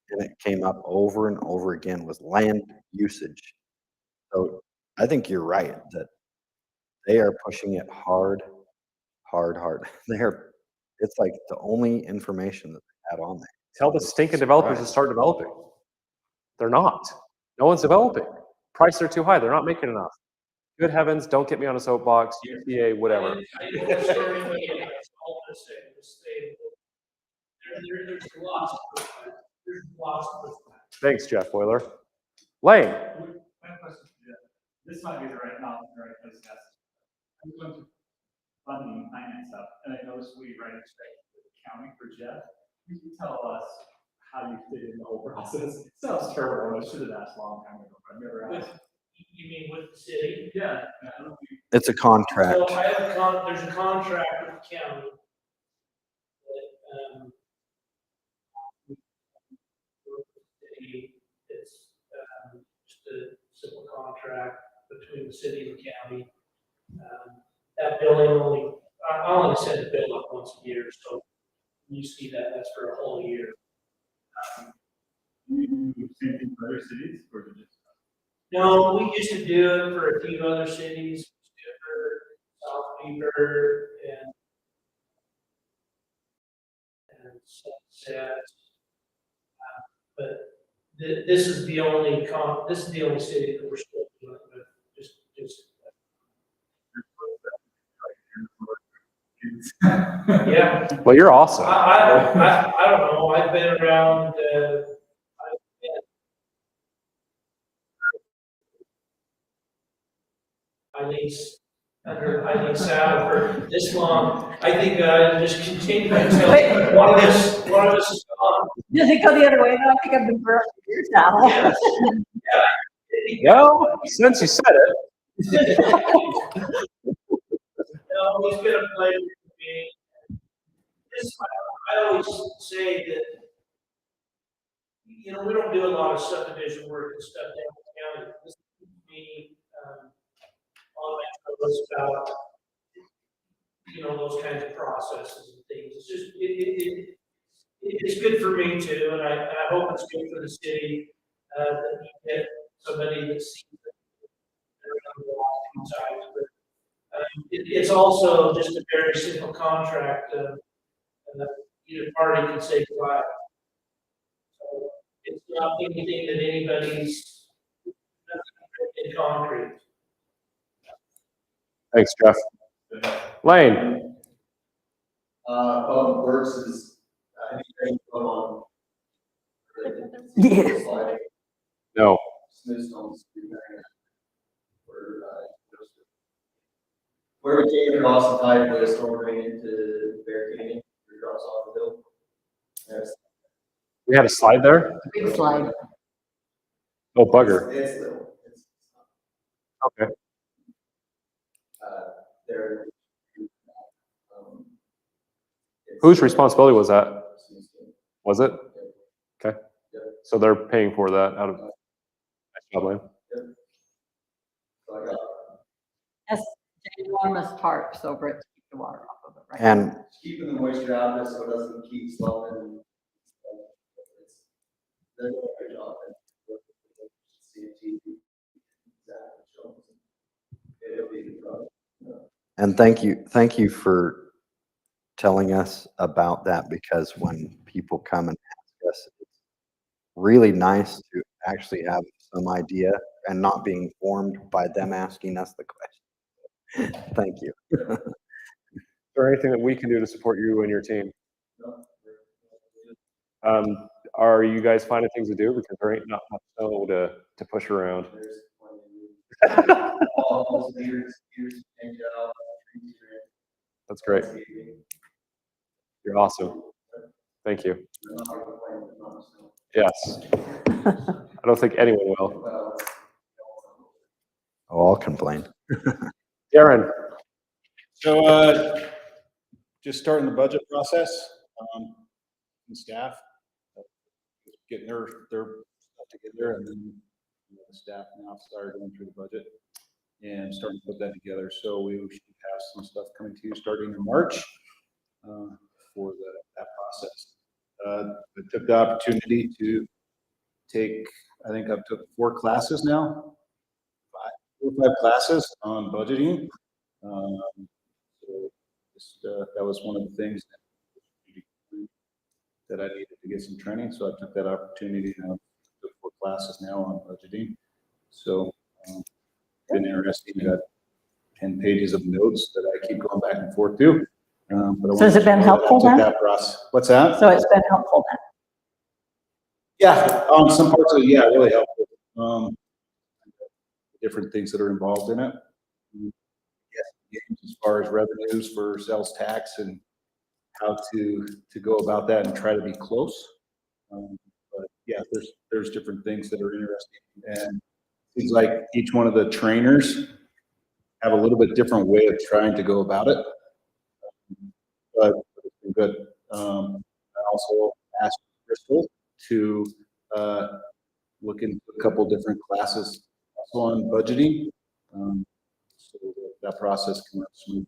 and it came up over and over again, was land usage. So I think you're right that they are pushing it hard. It's like the only information that they had on there. Tell the stinking developers to start developing. They're not. No one's developing. Prices are too high. They're not making enough. Good heavens, don't get me on a soapbox, UTA, whatever. I didn't necessarily look at it. It's all the same. There's lots of pushback. There's lots of pushback. Thanks, Jeff Boiler. Lane, My question is, this might be the right place to ask. I'm going to funding and finance stuff, and I noticed we write a check to the county for Jeff. Can you tell us how you fit in the whole process? It sounds terrible. I should have asked a long time ago, but I never asked. You mean with the city? Yeah. It's a contract. So I have there's a contract with the county. That, it's just a simple contract between the city and the county. That billing I only send the bill up once a year, so you see that's for a whole year. You do same thing for other cities, or is it just? No, we used to do it for a few other cities, South Beaver and Sunset. But this is the only city that we're still doing it with. Just yeah. well, you're awesome. I don't know. I've been around. under Eileen's saddle for this long. I think just continue until one of us is gone. Does it go the other way? No, I think I've been burned with your saddle. Yes. Well, since you said it. No, he's been a pleasure to me. I always say that, we don't do a lot of subdivision work and stuff down in the county. This keeps me, on my toes about, those kinds of processes and things. It's just, it's good for me too, and I hope it's good for the city, that we get somebody that sees it. But it's also just a very simple contract, and either party can say goodbye. So it's not anything that anybody's in concrete. Thanks, Jeff. Lane? Public Works is, I think they put on. Yes. No. Smith Stone Street area. Where we came across the pipe with a storm drain into Bear Canyon, where it drops off the hill. Yes. We had a slide there? Big slide. Oh, bugger. It's little. Okay. There. Whose responsibility was that? Was it? Okay. So they're paying for that out of, nice job, Lane. So I got That's enormous tarps over it to keep the water off of it, right? And keeping the moisture out of it so it doesn't keep slumping. They're doing a good job. It'll be a good job. And thank you for telling us about that, because when people come and ask us, it's really nice to actually have some idea and not being informed by them asking us the question. Thank you. Is there anything that we can do to support you and your team? Are you guys finding things to do? Because there ain't not much snow to push around. That's great. You're awesome. Thank you. Yes. I don't think anyone will. Oh, I'll complain. Darren? So, just starting the budget process, and staff, getting their stuff together, and then the staff now started going through the budget and starting to put that together. So we should have some stuff coming to you starting in March for that process. I took the opportunity to take, I think I've took 4 classes now, 4 or 5 classes on budgeting. So just, that was one of the things that I needed to get some training. So I took that opportunity now, took 4 classes now on budgeting. So been interesting. Got 10 pages of notes that I keep going back and forth to. But So has it been helpful then? that process. What's that? So it's been helpful then? Yeah, some parts of it, yeah, really helpful. Different things that are involved in it. Yes, as far as revenues for sales tax and how to go about that and try to be close. But yeah, there's different things that are interesting, and it seems like each one of the trainers have a little bit different way of trying to go about it. But it's been good. I also asked Crystal to look into a couple different classes also on budgeting, so that process can run smooth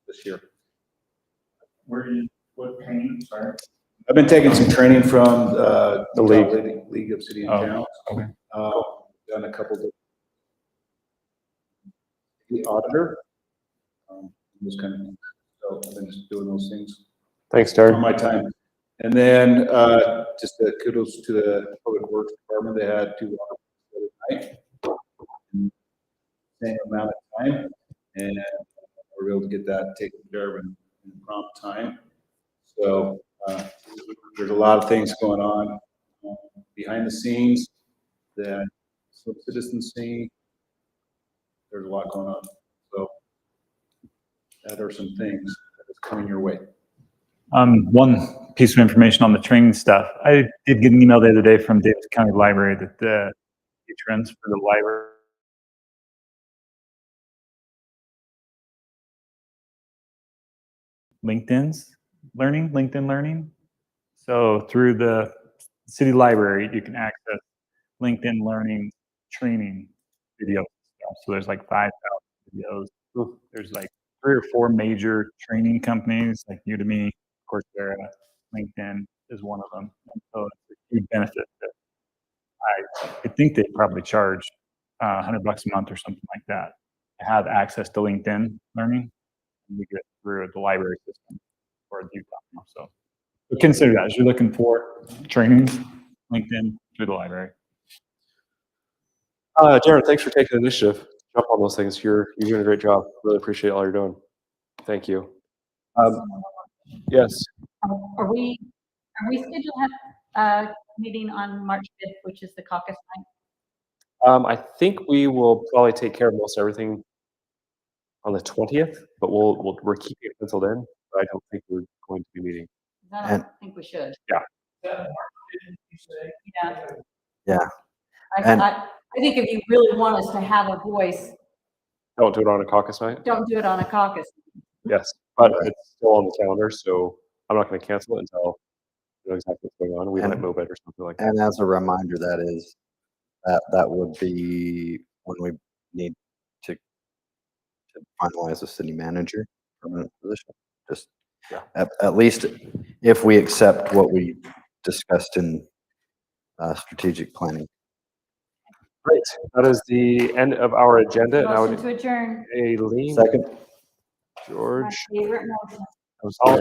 this year. What training, sorry? I've been taking some training from the League of City and Oh, Towns. okay. Done a couple of the auditor, those kind of things. So I've been just doing those things Thanks, on Darren. my time. And then just kudos to the Public Works Department. They had 2 audits the other night, same amount of time, and we were able to get that taken care of in prompt time. So there's a lot of things going on behind the scenes that some citizens see. there's a lot going on. So that are some things that is coming your way. One piece of information on the training stuff. I did get an email the other day from Davis County Library that the patrons for the library LinkedIn Learning. So through the city library, you can access LinkedIn Learning training videos. So there's like 5,000 videos. There's like 3 or 4 major training companies like Udemy, Coursera, LinkedIn is one of them. And so it's a huge benefit that I think they probably charge $100 a month or something like that to have access to LinkedIn Learning. And we get through the library system for Utah. So consider that as you're looking for trainings, LinkedIn through the library. Darren, thanks for taking the initiative. Jump on those things. You're doing a great job. Really appreciate all you're doing. Thank you. Yes. Are we scheduled to have a meeting on March 5th, which is the caucus night? I think we will probably take care of most everything on the 20th, but we're keeping it penciled in. But I don't think we're going to be meeting. I don't think we should. Yeah. Yeah. Yeah. And- I think if you really want us to have a voice, Don't do it on a caucus night. don't do it on a caucus. Yes, but it's still on the calendar, so I'm not going to cancel it until I know exactly what's going on. We might move it or something like that. And as a reminder, that would be when we need to finalize a city manager permanent position. Just at least if we accept what we discussed in strategic planning. Great. That is the end of our agenda. And I Motion would to adjourn. Aileen, Second. George. My favorite motion. All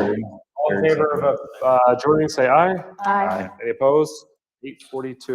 in favor of adjourning, say aye. Aye. Any opposed? 8:42.